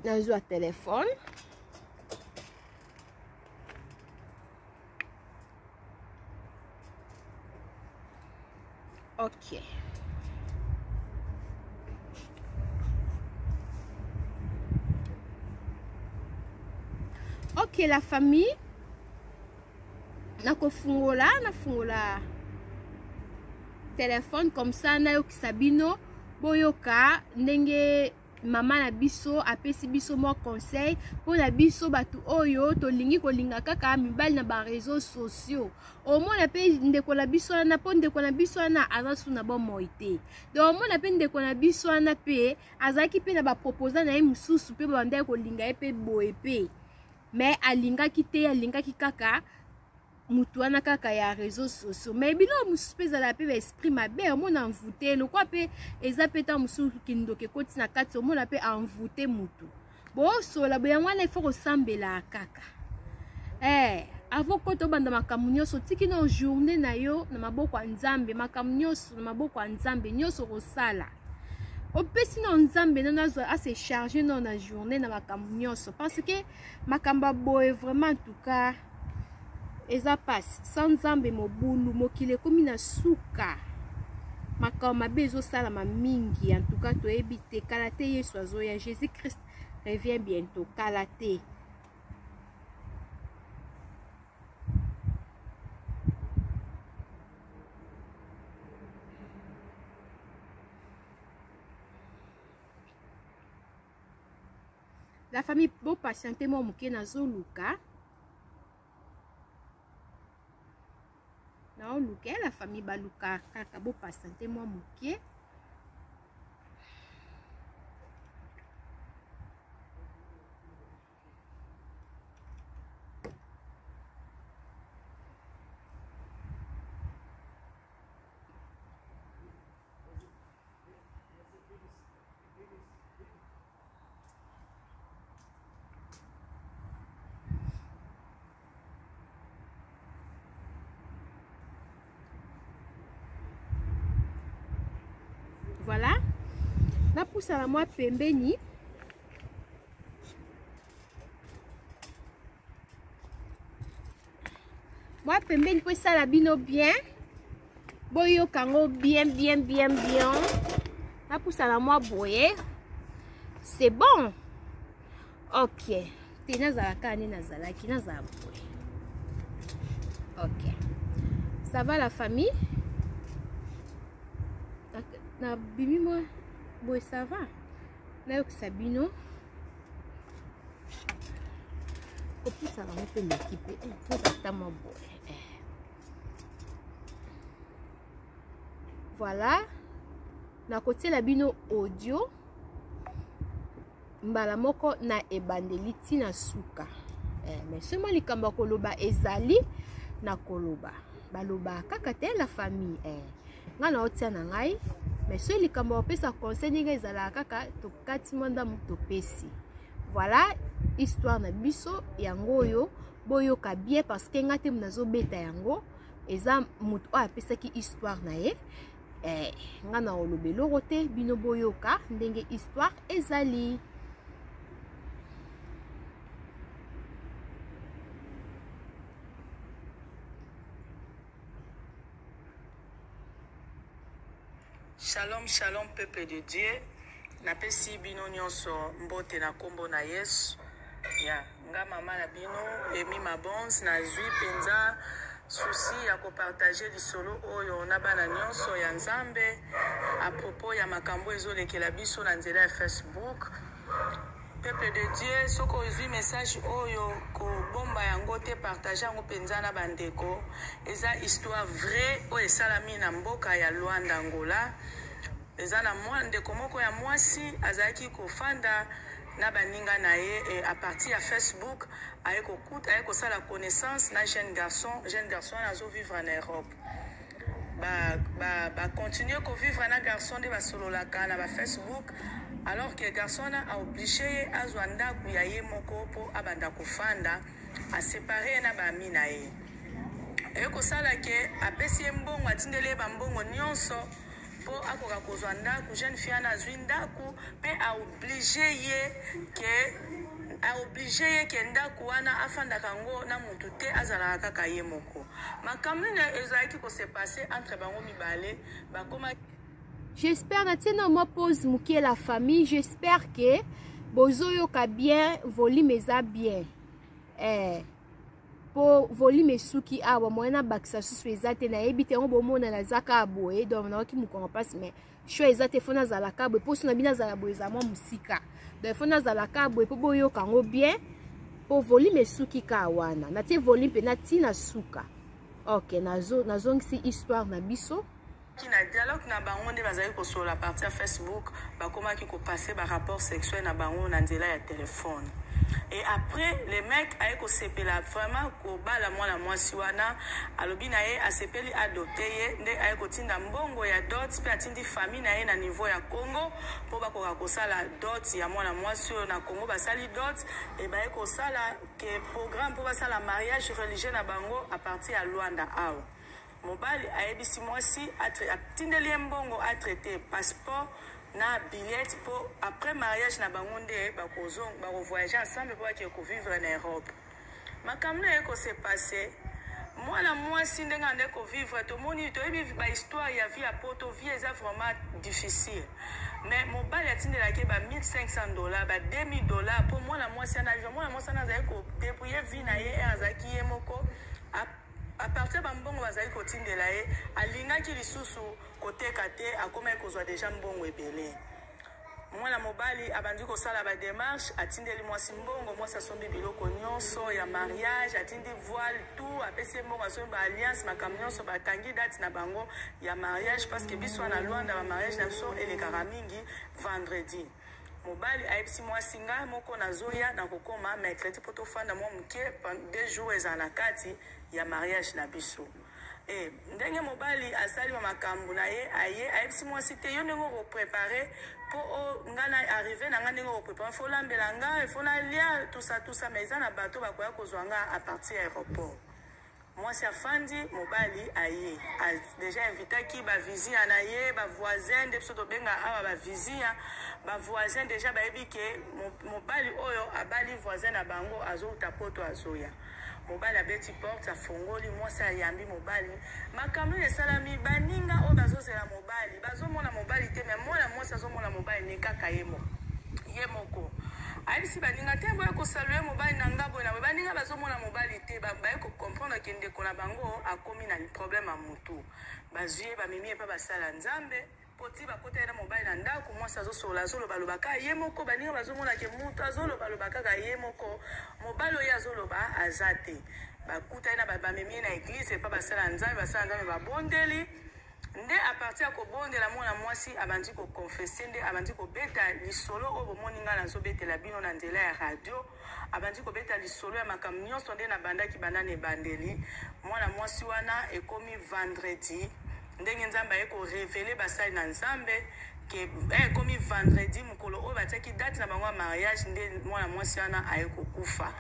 na joue à téléphone. OK. OK la famille. Na fungola téléphone comme ça na yo kisabino boyoka ndenge mama na biso apesi biso mo conseil pour na biso batu oyo tolingi kolinga kaka mibali na ba réseaux sociaux omona pe ndeko na biso na po ndeko na biso na azasu na bon moité donc omona pe ndeko na biso na pe azaki pe na ba proposer na mususu pe bande kolinga pe boye pe mais alingaki te alingaki kaka mutu wana kaka ya réseaux sociaux mais bino mususu pe zala pe esprit mabe omona envoûté le quoi pe eza peta mususu kindoke koti na kati omona pe envoûté mutu bo so la boya wana il faut resembler kaka avant koto banda makambu nyonso tiki na journée na yo na maboko ya Nzambe makambu nyonso na maboko ya Nzambe nyonso kosala opesi na Nzambe na nazo a se charger na journée na makambu nyonso parce que makamba boye vraiment en tout cas eza passe sans Nzambe mobulu mokile komi na suka makambo mabe ezosalama mingi en tout cas toyebi te kala te Yesu azoya Jésus Christ revient bientôt kala te. La famille bo patienter mo muke na zoluka na oluka la famille baluka kaka bo patienter mo muke voilà na pousse à moi pembeni moi pembeni pour ça la bino bien boyo kango bien na pousse à moi boye c'est bon. OK tina za kani na zalaki na za boye. OK ça va la famille na bimi moi boy ça va na yo sabino au plus ça va me faire l'équipe pour tata moi boy voilà na côté la bino audio mbala moko na ebandeli tina suka mais seulement likamba koloba ezali na koloba baloba kaka te la famille ngana otia na ngai mais ce likambo opesa conseil ninga ezala kaka tokati mwanda muto pesi. Voilà histoire na biso yango oyo boyoka bien parce que ngate mnazo beta yango eza muto apesa ki histoire na ye ngana olobelo rote bino boyoka ndenge histoire ezali. Shalom, shalom, peuple de Dieu. Napesi bino nyonso mbote na kombo na Yesu. Ya, nga mama na bino, emi mabons, na zui penza, souci ya kopartage lisolo oyo na bana nyonso ya nzambe à propos ya makambo ezolekela biso na nzela ya Facebook. Peuple de Dieu, soko ozwi message oyo kobomba yango te partage yango penza na bandeko. Eza histoire vraie oyo esalami na mboka ya Luanda Angola. Eza na ndeko moko ya mwasi azalaki kofanda na baninga na ye à partir ya Facebook aye kosala connaissance na jeune garçon azo vivre en Europe. Continuer ko vivre na garçon de basololaka na ba Facebook, alors que garçon a obligé azwa ndaku ya ye moko po abanda kofanda a séparer na ba mina ye. Kosala ke apesi mbongo atindele ba mbongo nyonso po akoka kozwa ndaku jeune fille na zwi ndaku pe a obligé ye ke ndaku wana afanda kango na mutu te azala kaka ye moko. Makamune ezalaki ko se passer entre bango mibale bakoma. J'espère que moi pose mukie la famille, j'espère que bozoyoka bien volume eza bien. Po volume suki awa moyena bakisa susu ezate na ebite on bomona na zaka aboye donc na ki mukonga passe mais cho ezate fona za la kabwe po sona bina za la boye za mo musika donc fona za la kabwe po boyoka ngo bien po volume suki ka wana na tie volume pe na tina suka. OK nazo ngisi histoire na biso na dialogue na bango nde bazali kosola partie ya Facebook bakomaki kopasser ba rapport sexuel na bango na nzela ya téléphone. Et après les mecs aye kosepela vraiment kobala mwana mwasi wana alobi na ye asepeli adopté ye nde aye kotinda mbongo ya dot pe atindi famille na ye na niveau ya Congo po bakoka kosala dot ya mwana mwasi oyo na Congo basali dot et baye kosala ke programme po basala mariage religieux na bango à partir ya Luanda awa. Mobali ayebisi mwasi atindeli mbongo a traité passeport na billet pour après mariage na bangonde bako voyager ensemble pour que vivre en Europe. Makamna eko se passer mwana mwasi ndenga ndeko vivre to moni to ebi ba histoire ya vie à poto vie est vraiment difficile. Mais mobali atindela ke ba $1,500 ba $2,000 pour mwana mwasi na za ko débrouiller vie na ye azaki ye moko à partir de mbongo bazali kotindela ye alingaki lisusu koteka te akoma ekozwa deja mbongo ebele. Mwana mobali abandi kosala ba démarche atindeli mwasi mbongo mwasi asombi biloko nyonso ya mariage atindi voile tout apesi mbongo asombi ba alliance makambo nyonso bakangi date na bango ya mariage parce que biso na Luanda ba mariage na biso elekaka mingi vendredi. Mobali ayebisi mwasi nga moko nazoya na kokoma mercredi poto fanda mwa muke 2 jours ezana kati ya mariage na biso. Ndenge mobali asali wa makambo na ye aye ayebisi mwasi te yo ndenge ko préparer po ngana arriver na ngana ndenge ko préparer fo lambela nga fo na lia tout ça mais ezana bato bakoya kozwa nga à partir ya aéroport. Mwasi afandi mobali aye déjà invité ki ba vizia na ye ba voisin de biso to benga awa ba vizia ba voisin déjà ba yebi ke mobali oyo abali voisin na bango azouta poto azoya. Mobali abeti porte afongoli mwasi ayambi mobali makambo esalami baninga o bazozela mobali bazomona mobali te mais mwana mwasi azomona mobali ne kaka ye moko ayebisi baninga te boya kosalue mobali na ngabo na baninga bazomona mobali te baye comprendre ke ndeko na bango akomi na problème ya mutu bazwie bamemi epa basala nzambe poti bakota na mobali na ndako mwasi azosola azoloba lobaka ye moko baninga bazomona ke mutu azoloba lobaka ka ye moko mobali oyo azoloba azate bakuta na bamemi na église epa basala nzambe babondeli nde à partir ya kobondela mwana mwasi abandi ko confesser nde abandi ko beta lisolo o bomoni nga nazobetela bino na nzela ya radio abandi ko beta lisolo ya makambo nyonso nde na bandaki banane bandeli mwana mwasi wana ekomi vendredi ndenge nzambe ayeko révéler basali na nzambe ke ekomi vendredi mukolo oyo batiaki date na bango ya mariage nde mwana mwasi wana ayeko kufa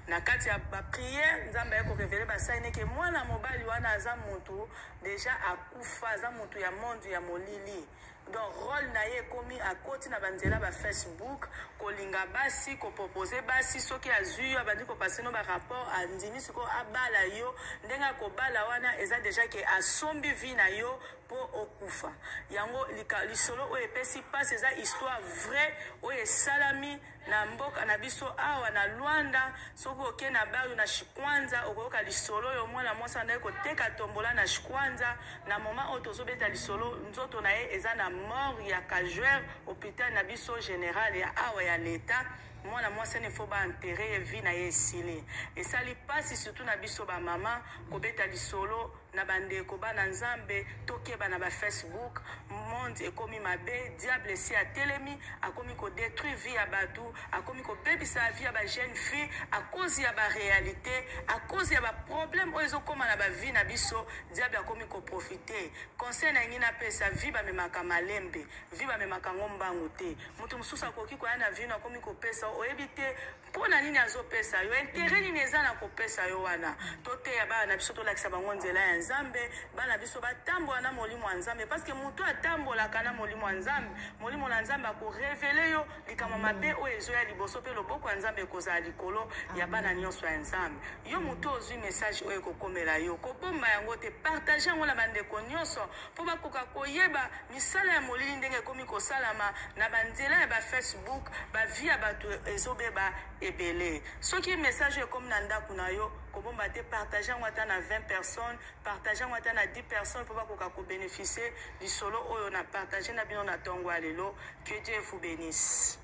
na kati ya ba prière nzambe ayeko révéler basali neke mwana mobali wana aza mutu déjà akufa aza mutu ya monde ya molili. Donc rôle na ye komi akoti na banzela ba Facebook kolinga basi ko proposer basi soki azui abandi ko passer no ba rapport andimi siko abala yo ndenga ko bala wana eza déjà ke asombi vi na yo po okufa yango lisolo oyo epesi mpasi eza histoire vrai oyo esalami na mboka na biso awa na Luanda. Soki oke na bari na Shikwanza okoyoka lisolo oyo mwana mwasi andaki koteka tombola na Shikwanza na moma oyo tozobeta lisolo nzoto na ye eza na mort ya Kajuer hôpital na biso général ya awa ya leta. Mwana mwasi ne faut ba enterrer vie na ye esili esali pasi surtout na biso ba mama kobeta lisolo na bandeko bana nzambe tokeba na ba Facebook monde ekomi mabe diable si atelemi akomi ko détruire vie ya batu akomi ko bebisa vie ya ba jeune fille à cause ya ba réalité à cause ya ba problème oyo ezokoma na ba vie na biso diable akomi ko profiter conseil na ngina pesa vie ba memaka malembe vie ba memaka ngombango te mutu mususa koki ko yana vie na akomi ko pesa oyebi te mpona nini azopesa yo intérêt nini eza na kopesa yo wana toteya bana na biso tolakisa bango nzela ya nzambe bana biso batambola na molimo ya nzambe parce que mutu atambolaka na molimo ya nzambe molimo na nzambe akorevele yo likambo mabe oyo ezoya liboso mpe loboko ya nzambe ekozala likolo ya bana nyonso ya nzambe. Yo mutu ozwi message oyo ekokomela yo kobomba yango te partage yango na bandeko nyonso mpo bakoka koyeba misala ya molili ndenge ekomi kosalama na banzela ya bafacebook bavie ya bato ezobeba ebele. Soki message ekomi na ndako na yo kobomba te partage yango ata na 20 personnes partage yango ata na 10 personnes mpo bakoka kobénéficier lisolo oyo na partage na bino na ntongo ya lelo. Que Dieu vous bénisse.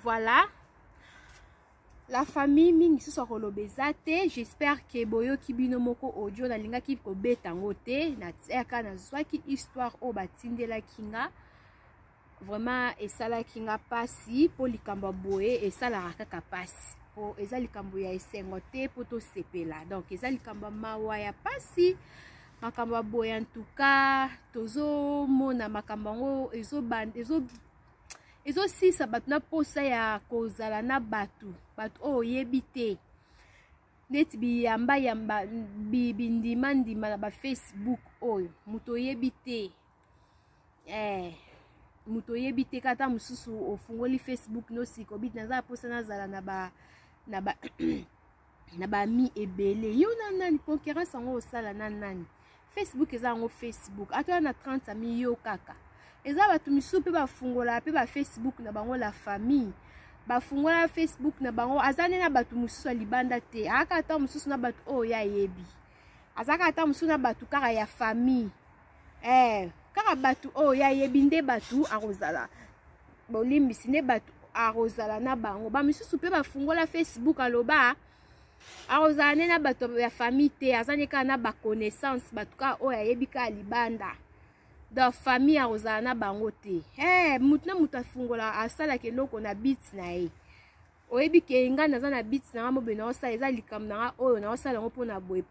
Voilà. La famille mingi susu kolobeza te. J'espère que boyoki bino moko audio na lingaki kobeta ngo te na tiaka na zwaki histoire o batindela kinga. Vraiment esala kinga pasi po likambo boye esala kaka pasi. Po eza likambo ya esengo te po to sepela. Donc eza likambo mawa ya pasi. Makambo boye en tout cas tozo mona makambo ngo ezo sisa batu na posa ya kozala na batu oyebi te neti biyamba bindima na ba Facebook oyo mutu oyebi te mutu oyebi te kata mususu ofungoli Facebook no siko bit naza posa nazala na ba mi ebele yo nani concurrence ngo osala na nani. Facebook eza ngo Facebook atoya na 30 millions kaka eza batu misu pe bafungola pe ba Facebook na bango la famille bafungola Facebook na bango azane na batu mususu libanda te aka ata mususu na batu oyo ya yebi azaka ata mususu na batu kaka ya famille kaka batu oyo ya yebi nde batu akozala bolimbisi nde batu akozala na bango ba misusu pe bafungola Facebook aloba akozala na batu ya famille te azane kaka na ba connaissance batu ka oyo yebi ka libanda da famille akozala na bango te mutu na mutu afungola asala keloko na bit na ye oyebi ke nga naza na bit na nga mobe na osala eza likambo na nga oyo na osala yango mpona boye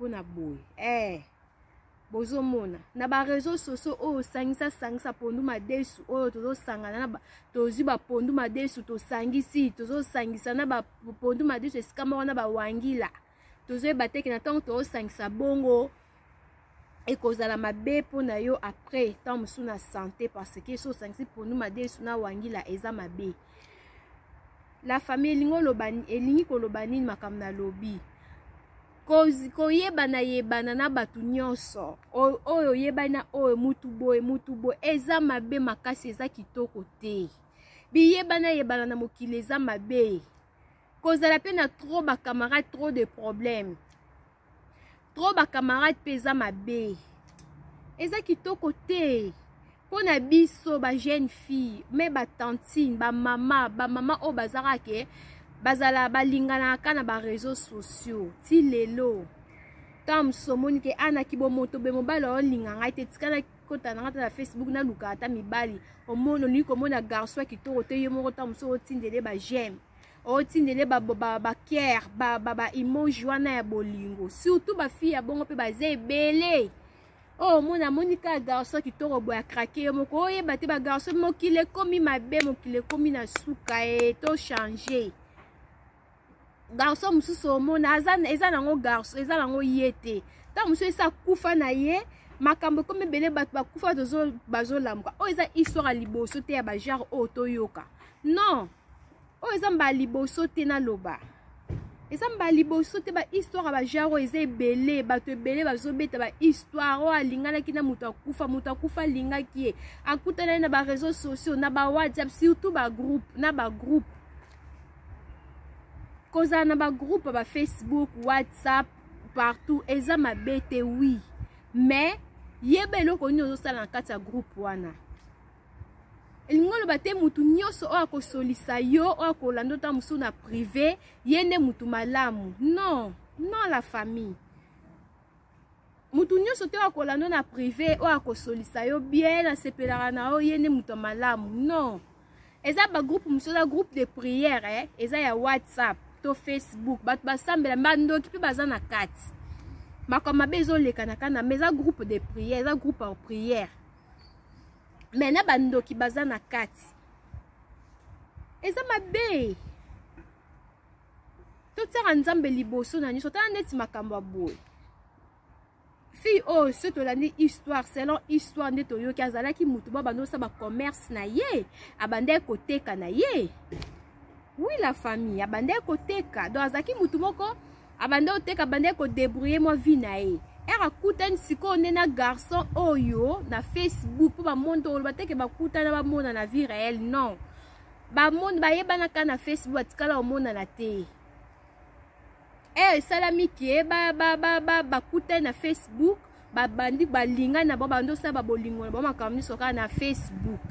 bozomona na ba réseaux sociaux oyo sangisa pondu madesu oyo tozosangana na tozwi bapondu madesu tosangisi tozosangisa na bapondu madesu esika moko na bawangila tozoyeba teke na ntango tozosangisa bongo ekozala mabe mpona yo après ntango mosusu na santé parce que so osangisi pondu madesu na wangila eza mabe. La famille elingi koloba nini makambo na lobi koyebana na batu nyonso oyo oyebana oyo mutu boye eza mabe makasi eza kitoko te yebana na mokili eza mabe kozala pe na trop bacamarade trop de problème trop bacamarade pe eza mabe eza kitoko te mpona biso ba jeune fille me batantine bamama oyo bazaka ke bazala balinganaka na ba réseaux sociaux ti lelo ntango mosusu omoni ke anaki bomoto be mobali olinga ngai te tikana kota na ngata na Facebook na luka ata mibali olingi komona garçon ya kitoko te yo moko ntango mosusu otindele ba j'aime otindele bakiere baemoji wana ya bolingo surtout bafille ya bongo mpe baza ebele oyo omona amoni kaka garçon kitoko boye akrake yo moko oyeba te bagarçon mokili ekomi mabe mokili ekomi na suka to change garçon mosusu omona eza nango garçon eza nango ye te ntango mosusu esi akufa na ye makambo ekomi ebele bato bakufa bazolamuka oyo eza histoire ya liboso te ya bajare oyo toyoka non oyo eza mba liboso te naloba eza mbali boso te ba histoire ba jaro eza ebele bato ebele bazobeta ba histoire o alinganaki na moto akufa alingaki ye akutana na ba réseaux sociaux na ba WhatsApp surtout ba groupe na ba groupe kozala na ba groupe ba Facebook WhatsApp partout eza mabete oui mais yeba eloko nini ozosala na kati ya groupe wana elingolo bate mutu nyonso oyo akosolisa yo oyo akolanda ota mosusu na privé ye nde mutu malamu non la famille mutu nyonso te oyo akolanda na privé oyo akosolisa yo bien asepelaka na yo ye nde mutu malamu non eza bagroupe mosusu eza groupe de prière eza ya WhatsApp to Facebook bato basambela bandoki mpe baza na kati makambo mabe ezolekana kana mais eza groupe de prière eza groupe en prière mais na bandoki baza na kati eza mabe totiaka nzambe liboso na nyonso tala neti makambo ya boye fille oyo so tolandi histoire selon histoire nde toyoki azalaki mutu bo abanda osala bacommerce na ye abanda ekoteka na ye oui la famille abanda ekoteka donc azalaki mutu moko abanda oteka abanda ekodébrouiller mwa vie na ye akutani sikoyo nde na garçon oyo na Facebook mpo bamonde oyo bateke bakutana bamona na vie réelle non bamonde bayebanaka na Facebook batikala omonana te esalami ke bakutani na Facebook babandi balinga na bo bando osala babolingo na bo makambo nyonso kaka na Facebook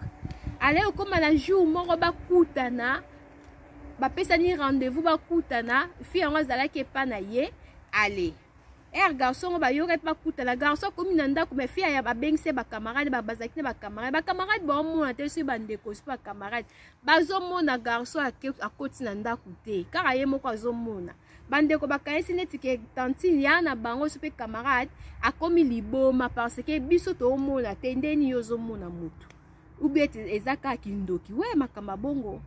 ale okoma na jour moko bakutana bapesani rendez-vous bakutana fille yango azalaki epa na ye ale garçon bayoka pa kutana garçon komi na ndako me fille ya babengise bakamarade babazaki na bakamarade baomona te so bandeko so bakamarade bazomona garçon akoti na ndako te kaka ye moko azomona bandeko bakayesi neti ke tantine ya na bango so mpe camarade akomi liboma parce que biso toomona te ndeni yo ozomona mutu ubie eza kaka kindoki we makamba bongo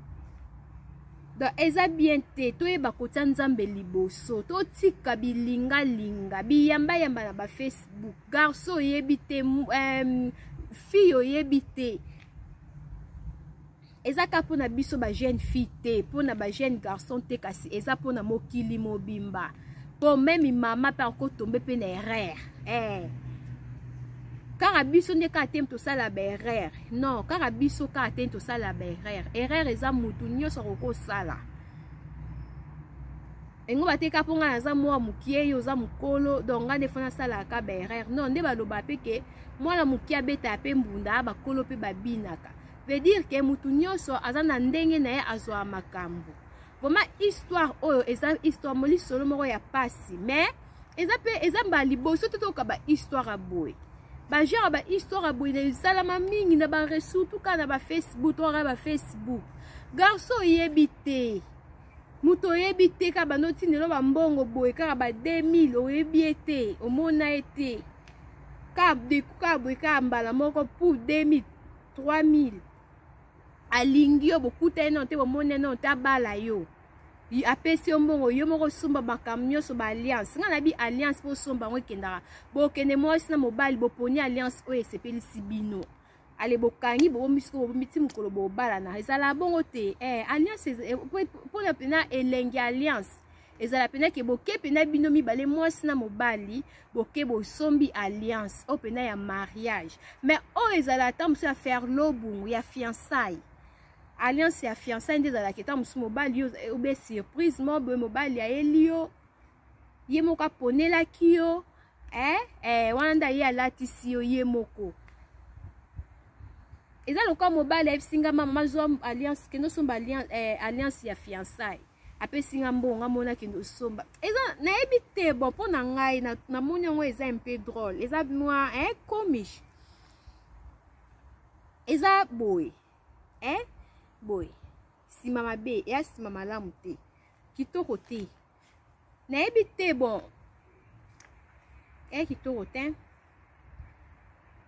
donc eza bien te toyeba kotia nzambe liboso totika bilingalinga biyamba na ba Facebook garçon oyebi te fille oyebi te eza ka mpona biso ba jeune fille te mpona ba jeune garçon te kasi eza mpona mokili mobimba po meme mama mpe akotombe mpe na erreur kaka biso nde kaka te tosala baerreur non kaka biso kaka te tosala baerreur eza mutu nyonso akokosala engo bateka mpo nga naza mwa mokie yo oza mokolo donc nga nde fo nasalaka baerreur non nde baloba mpe ke mwana mokie abeta mpe mbunda bakolo mpe babinaka veut dire ke mutu nyonso aza na ndenge na ye azwa makambo vraiment histoire oyo eza histoire molisolo moko ya pasi mais eza mbali liboso te toyoka bahistoire ya boye bajara bahistoire ya boye na esalama mingi na baresurtout kaka na bafacebook toka bafacebook garçon oyebi te mutu oyebi te kaka banotindelo bambongo boye kaka ba 2000 oyebi ye te omona ye te kaka boye kaka mbala moko pour 2000 3000 alingi yo bokuta ye non te bomona ye non te abala yo apesi yo mbongo yo moko osomba makambo nyonso baalliance nga na bi alliance mpo osomba yango ekendaka bokende mwasi na mobali boponi alliance oyo esepelisi bino ale bokangi bobomiti mokolo bobalana ezala bongo te alliance mpona pena elenge alliance ezala pena ke boke pena bino mibale mwasi na mobali boke bosombi alliance oyo pena ya mariage mais oyo ezala ata mosu ya faire lobungu ya fiançaille alliance ya fiançaille nde ezalaki ata mosu mobali yo obe surprise mo boye mobali ayeli yo ye moko aponelaki yo wana nda ye alatisi yo ye moko eza lokola mobali ayebisinga mama azwa alliance kende osomba alliance ya fiançaille apesinga mbongo amona kende osomba eza nayebi te bon mpo na ngai namoni yango eza mpe drôle eza mwa comique eza boye boye nsima mabe eya nsima malamu te kitoko te nayebi te bon kitoko te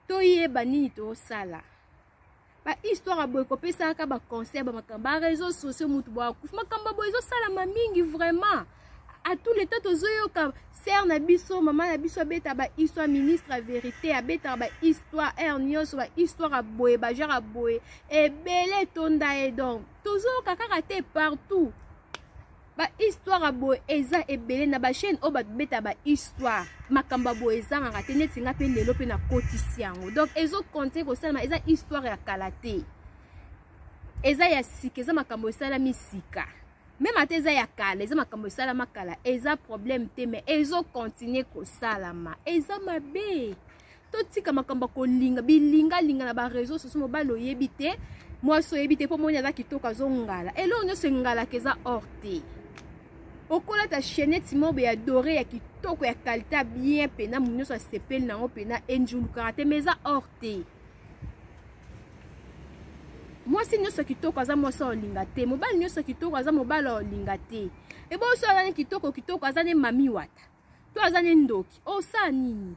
toyeba nini tosala bahistoire ya boye kopesaka baconseil bamakambo bareseau sociaux mutu boakufa makambo boye ezosalama mingi vraiment à tout le temps tozoyoka ser na biso mama na biso abeta bahistoire ministre ya vérité abetaka bahistoire aire nyonso bahistoire ya boye bajare ya boye ebele etonda ye donc tozoyoka kaka te partout ba histoire boye eza ebele na ba chaîne o ba beta ba histoire makamba boye eza nga te neti nga pe lelo pe na kotisi yango. Donc ezo compter ko salama eza histoire ya kalate. Eza ya sika eza makambo esala misika. Même ate eza ya kala eza makambo esala makala eza problème te mais ezo continuer ko salama. Eza mabe. To tika makambo ko linga bilinga linga na ba réseaux sociaux mobile oyebi te. Moi so yebi te po moni aza kitoko azongala. Elo nyo se ngala keza orte. Okola ta chaînette mobe ya doré ya kitoko ya qualité bien pena munyo so sepel na ngo pena enjulu karate meza orte. Moi si nyo so kitoko aza mo so linga te. Mobile nyo so kitoko aza mobile o linga te. E bo so aza kitoko aza ne mami wata. To aza ne ndoki. O sa nini?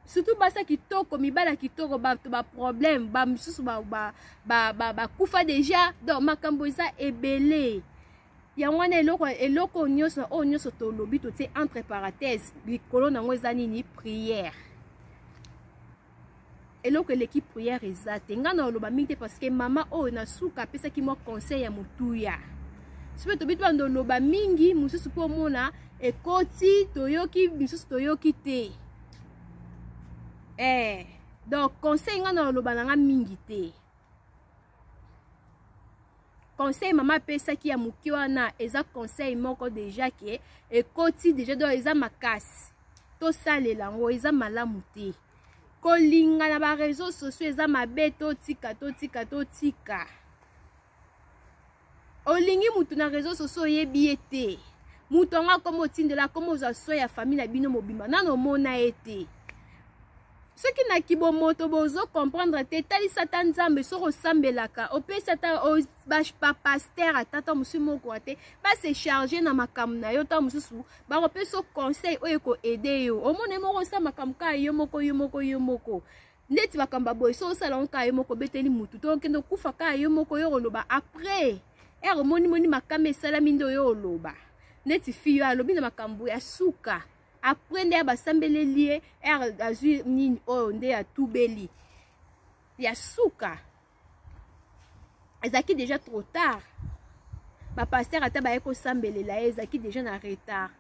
Surtout basa kitoko mibala kitoko ba problème ba misusu ba kufa déjà donc makambo eza ebele ya wana eloko nyonso to lobi to te entre parenthèses likolo nango eza nini prière eloko eleki prière eza te nga na loba mingi te parce que mama oyo na suka apesaki mwa conseil ya motuya sipe tobi tobando loba mingi mosusu mpo omona ekoti toyoki misusu toyoki te. Donc conseil nga na loba nanga mingi te. Conseil mama pesa ki ya muki wana eza conseil moko déjà ke ekoti déjà do eza makasi. To salela ngo eza malamu te. Kolinga na ba réseaux sociaux eza mabe to tika. Olingi mutu na réseaux sociaux yebi ete. Mutu nga komo tindela komo za so ya famille na bino mobimba nano mona ete. Ce qui n'a kibo moto bozo comprendre te tali satan zambe so resembelaka o pe satan o bash pa pasteur atata musu moko ate ba se charger na makam na yo ta mususu ba ko pe so conseil o eko aider yo o mone moko sa makam ka yo moko ndeti bakamba boy so sala onka yo moko beteli mutu to kendo kufa ka yo moko yo loba après moni makame sala mindo yo loba ndeti fiyo alobi na makambo ya suka. Après nde basambele lié azui nini o nde ya tubeli ya suka ezaki déjà trop tard ba pasteur ata ba eko sambele la ezaki déjà na retard.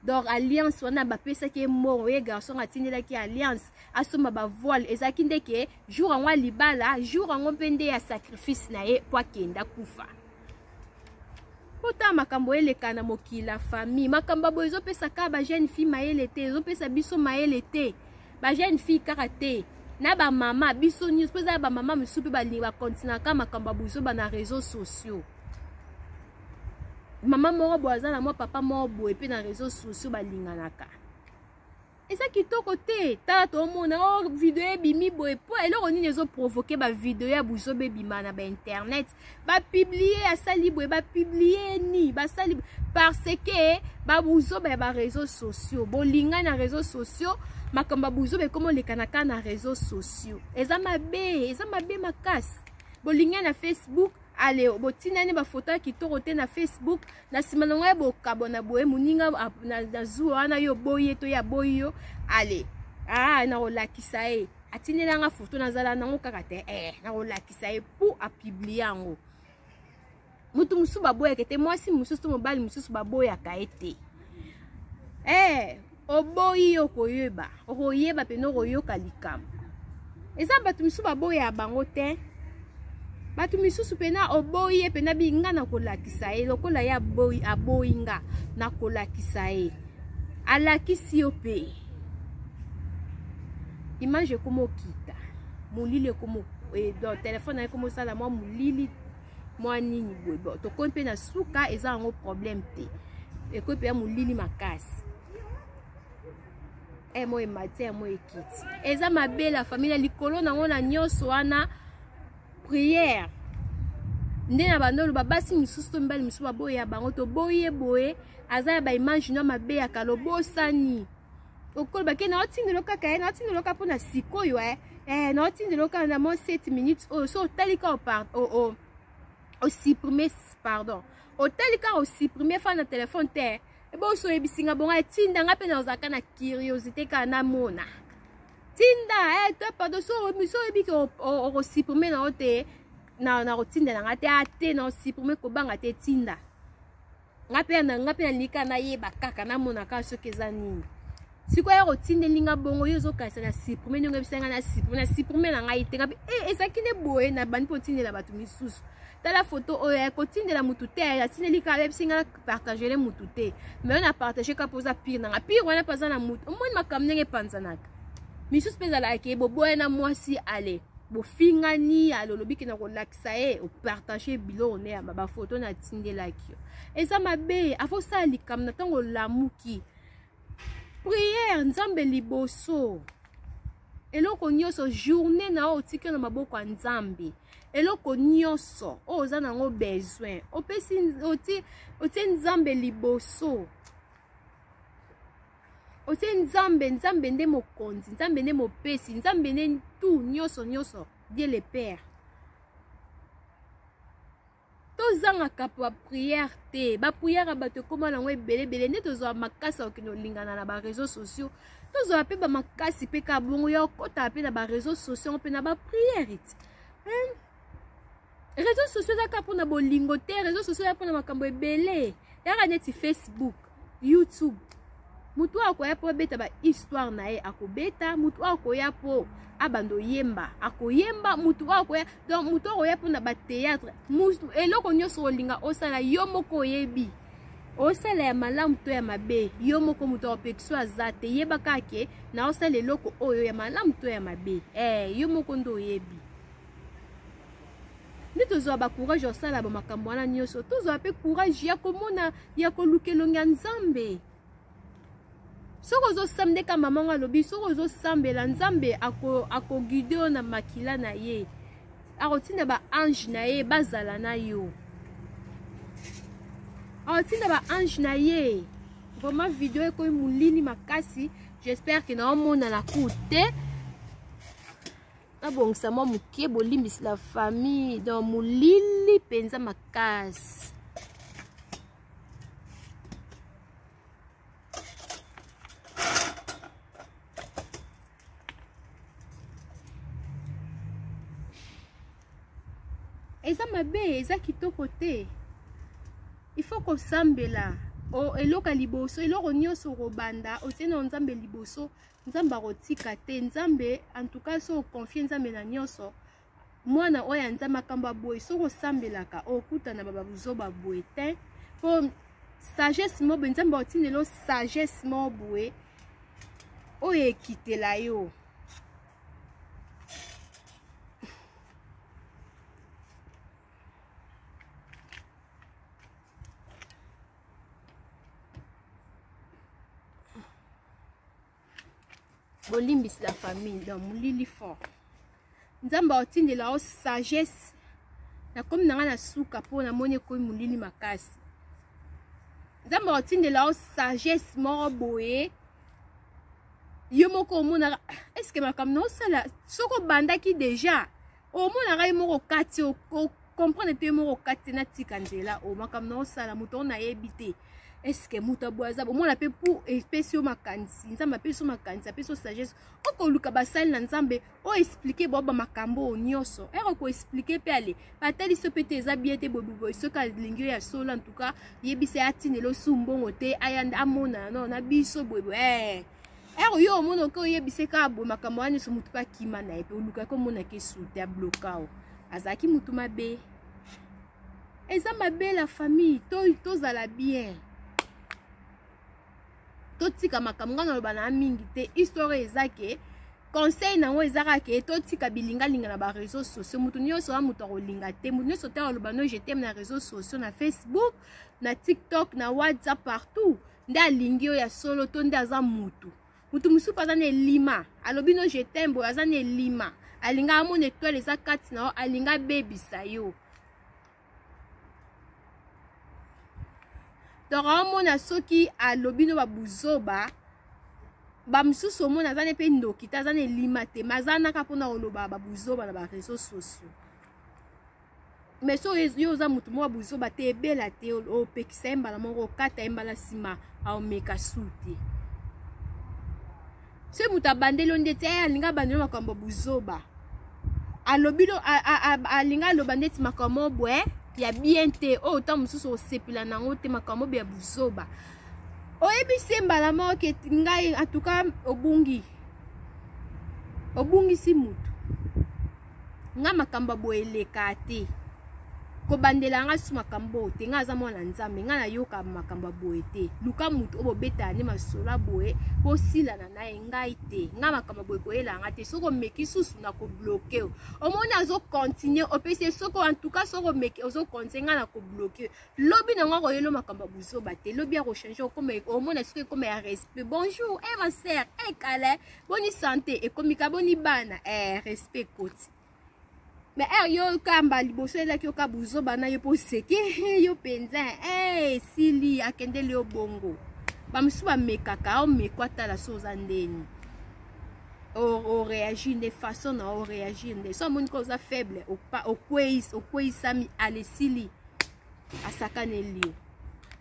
Donc alliance wana ba pesa ki mort ye garçon atindela ki alliance asoma ba voile ezaki ndeke jour anwa libala jour ango pende ya sacrifice na ye kwa kenda kufa. Ota makambo eleka na mokila famille makambo bozo pesa ka ba jeune fille mayele te zo pesa biso mayele te ba jeune fille karate na ba mama biso news pesa ba mama musupe ba linga continent ka makambo bozo ba na réseaux sociaux mama moko boza na mo papa mo bo et puis na réseaux sociaux ba linga naka eza kitoko te tato mona o video bimi boy po eloko nini ezo provoquer ba video ya buzo be bima na ba internet ba publier asali boy ba publier ni ba sali parce que ba buzo ba réseaux sociaux bolinga na réseaux sociaux makamba buzo be komo lekanaka na réseaux sociaux eza mabe makasi bolinga na Facebook. Allez, botina ne ba photo kitoko te na Facebook na sima na ngwe bokabona boye muninga na zuwa na yo boye to ya boyo allez na olakisa e atinela nga photo na zala na ngokaka te na olakisa e pour a publier yango mutu musu baboya kete mwasi mususu mobali mususu baboya ka ete oboyi okoyeba pe no koyoka likambo eza batu musu baboya bango te. Batu misusu pena oboye pena binga na kolakisa e lokola ya boy aboyinga na kolakisa e alakisi yo pe image komo kita mulile komo do téléphone na komo sala mo mulili mo nini boy to kompe na suka eza ngo problème te e ko pe ya mulili makasi mo e matin mo ekiti eza mabela famille likolo na ngona nyoso wana prière nde na bandolo babasi misusu mbali misusu baboya bango to boye boye azaya ba image na mabe ya kalobosani okol ba ke na otindelo kaka na otindelo ka pona sikoyo na otindelo ka na mo 7 minutes so talika o supprimer pardon o talika o supprimer fa na téléphone te e bo so ebisinga bonga tinda nga pe na ozaka na curiosité ka na mona tinda to pardon so ebi ko o supprimer na ote na routine na ngate ate na supprimer ko banga te tinda ngape na lika na yeba kaka na mona ka soki eza nini sikoya kotindeli nga bongo yo ozokasa na supprimer ndenge bisenga na supprimer na ngai te ngape ezalaki nde boye na bandi mpo otindela bato misusu tala photo oyo ya kotindela mutu te atindeli kaka yebisinga na partagele mutu te mais on a partagé ka poza pire nanga pire wana paza na mutu omoni makambo ndenge epanzanaka misusu mpe ezalaka boboya na mwasi ale bofingani alolobiki na kolakisa ye opartage biloko ne ya bafoto na tindelaki yo eza mabe afosala likambo na ntango olamuki priere nzambe liboso eloko nyonso journée na oyo otiki na maboko ya nzambe eloko nyonso oyo oza nango besoin opesi otie nzambe liboso otie nzambe nde mokonzi nzambe nde mopesi nzambe nde tout nyonso Dieu le Père tozangaka bapriere te bapriere ya bato ekoma nango ebelebele nde tozwa makasi ya kokende olingana na bareseau sociaux tozwa mpe bamakasi mpe ka bongo ya okotaka mpe na bareseau sociaux mpe na bapriere ti réseaux sociaux ezaka mpona bolingo te réseaux sociaux eza mpona makambo ebele yaka neti Facebook YouTube mutu akoya mpo abeta bahistoire na ye akobeta mutu akoya mpo abando yemba akoyemba mutu akoya donc mutu akoya mpo na batéâtre eloko nyonso olinga osala yo moko oyebi osala ya malamu to ya mabe yo moko mutu akopekisa aza te yeba kake na osala eloko oyo ya malamu to ya mabe yo moko nde oyebi nde tozwa bacourage osala bamakambo wana nyonso tozwa mpe courage ya komona ya koluka elongi ya nzambe soko ozosambela ka mamango alobi soko ozosambela nzambe akoguide yo na makila na ye akotinda baange na ye bazala na yo akotinda baange na ye vraiment video ekoyi molili makasi j'espère que naomona na cour te abongisa mwa mokie bolimbisi la famille donc molili mpenza makasi eza mabe eza kitoko te il faut kosambela eloko liboso eloko nyonso kobanda otie na nzambe liboso nzambe akotika te nzambe en tout cas so okonfie nzambe na nyonso mwana oyo ya nzambe makambo aboye so kosambelaka okutana babuzoba boye te mpo sagesse mo boye nzambe aotindela sagesse mo boye oyo ekitela yo bolimbisi la famille donc molili fort nzambe aotindela o sagesse nakomi nanga na suka mpo namoni ekoyi molili makasi nzambe aotindela o sagesse moko boye yo moko omonaka eske makambo naosala soki obandaki deja omonaka ye moko kati okomprendre te ye moko kati natika nzela makambo naosala moto oyo nayebi te eske muta boaza omona mpe pour espèce yo makanisi nzambe apesi yo makanisi apesi yo sagesse okoluka basali na nzambe oexplike bao bamakambo oyo nyonso ere koexplike mpe ale batalisi yo mpe te eza bien te boyeboye soki alingi yo ya solo en tout cas yebisa ye atindela osu mbongo te ayanda amona no na biso boyeboye ere yo omona oke oyebise kaka boye makambo wana nyonso motu mpe akima na ye mpe olukaki omonaki esu te abloka o azalaki motu mabe eza mabe la famille tozala bien totika makambo ngana loba na mingi te histoire ezake conseil nango ezaka ke totika bilingalinga na ba réseaux sociaux mutu nyonso wa mutu akolinga te mutu nyonso te aloba no je t'aime na réseaux sociaux na Facebook na TikTok na WhatsApp partout nde alingi oyo ya solo to nde aza mutu mosusu aza na elima alobi no je t'aime boye aza na elima alinga amona étoile eza kati na yo alinga abebisa yo donc amona soki alobi no babuzoba bamosusu omona aza ne mpe ndoki te aza na elima te ma aza naka mpona koloba babuzoba na bareseau sociaux mais so yo oza motu moko babuzoba te ebela te opekisa ye mbala moko okata ye mbala nsima aomeka su te so moto abandeli yo nde ti alinga abandeli makambo buzoba alobi alinga aloba ndeti makambo boye ya bien te o ta mususu osepela nango te makambo ya buzoba oyebisi mbala moko ke ngai en tout cas obungisi mutu nga makambo boeleka te kobandela nga su makambo te nga aza mwana nzambe nga nayoka makambo boye te luka mutu obobeta ne masola boye bosilana naye ngai te nga makambo boye koyela nga te soko meki susu na kobloke omoni azo continue opesi soko en tout cas soko meki ozo continue nga na kobloke lobi na nga koyelo makambo buzoba te lobi ya rechange okome omona soko ekome ya respect bonjour ma sœur kale boni santé ekomika boni bana respect koti mais yo kamba liboso elaki yoka buzoba na yo po seke yo penza sili akende leo bongo bamusu bamekaka omekwa tala soza ndeni o réagir de façon na o réagir de so moni koza faible okweyisami alesili asakane lio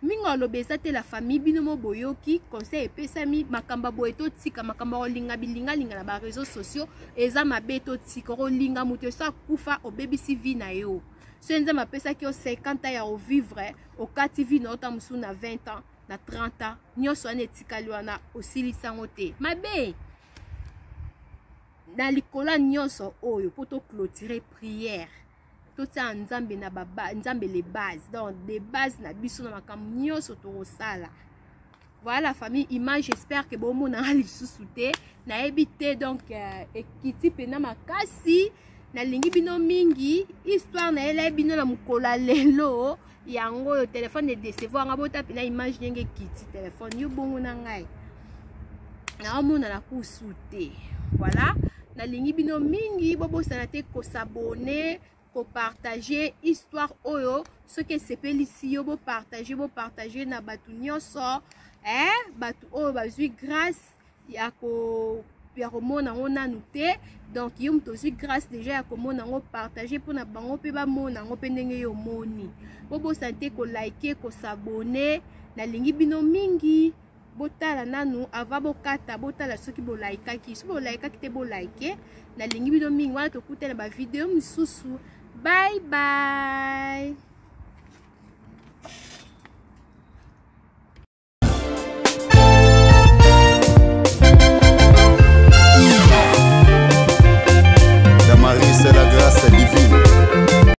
mingo alobeza te la famille bino mo boyoki conseil epesami makamba boye totika makamba olinga bilinga na ba réseaux sociaux eza mabe totika olinga mutu so akufa obebisi vie na yo so nza mapesaki o 50 ans ya ovivre okati vie na ota musu na 20 ans na 30 ans nyonso ane etikali wana osilisango te mabe na likola nyonso oyo po to clôturer prière tout ça nzambe na baba nzambe les bases donc des bases na biso na makambo nyonso tokosala voilà famille image j'espère que bon mona ali susute na ebité donc ekiti pena makasi na lingi bino mingi histoire na ele bino na mukola lelo yango yo téléphone de décevoir nga bota pena image nyenge kiti téléphone yo bongo na ngai na mona na kusute voilà na lingi bino mingi bobosana te ko s'abonner ko partager histoire oyo ce que sepelisi yo bo partager na batu nyonso batu oyo bazwi grâce ya komona ngo nanu te donc yo mutu ozwi grâce déjà ya komona ngo partager mpona bango mpe bamona ngo mpe ndenge yo moni bobosana te ko like ko s'abonner na lingi bino mingi botala nanu ava bokata botala soki bolaikaki so bolaikaki te bolaike na lingi bino mingi wana tokutana ba video misusu bye bye.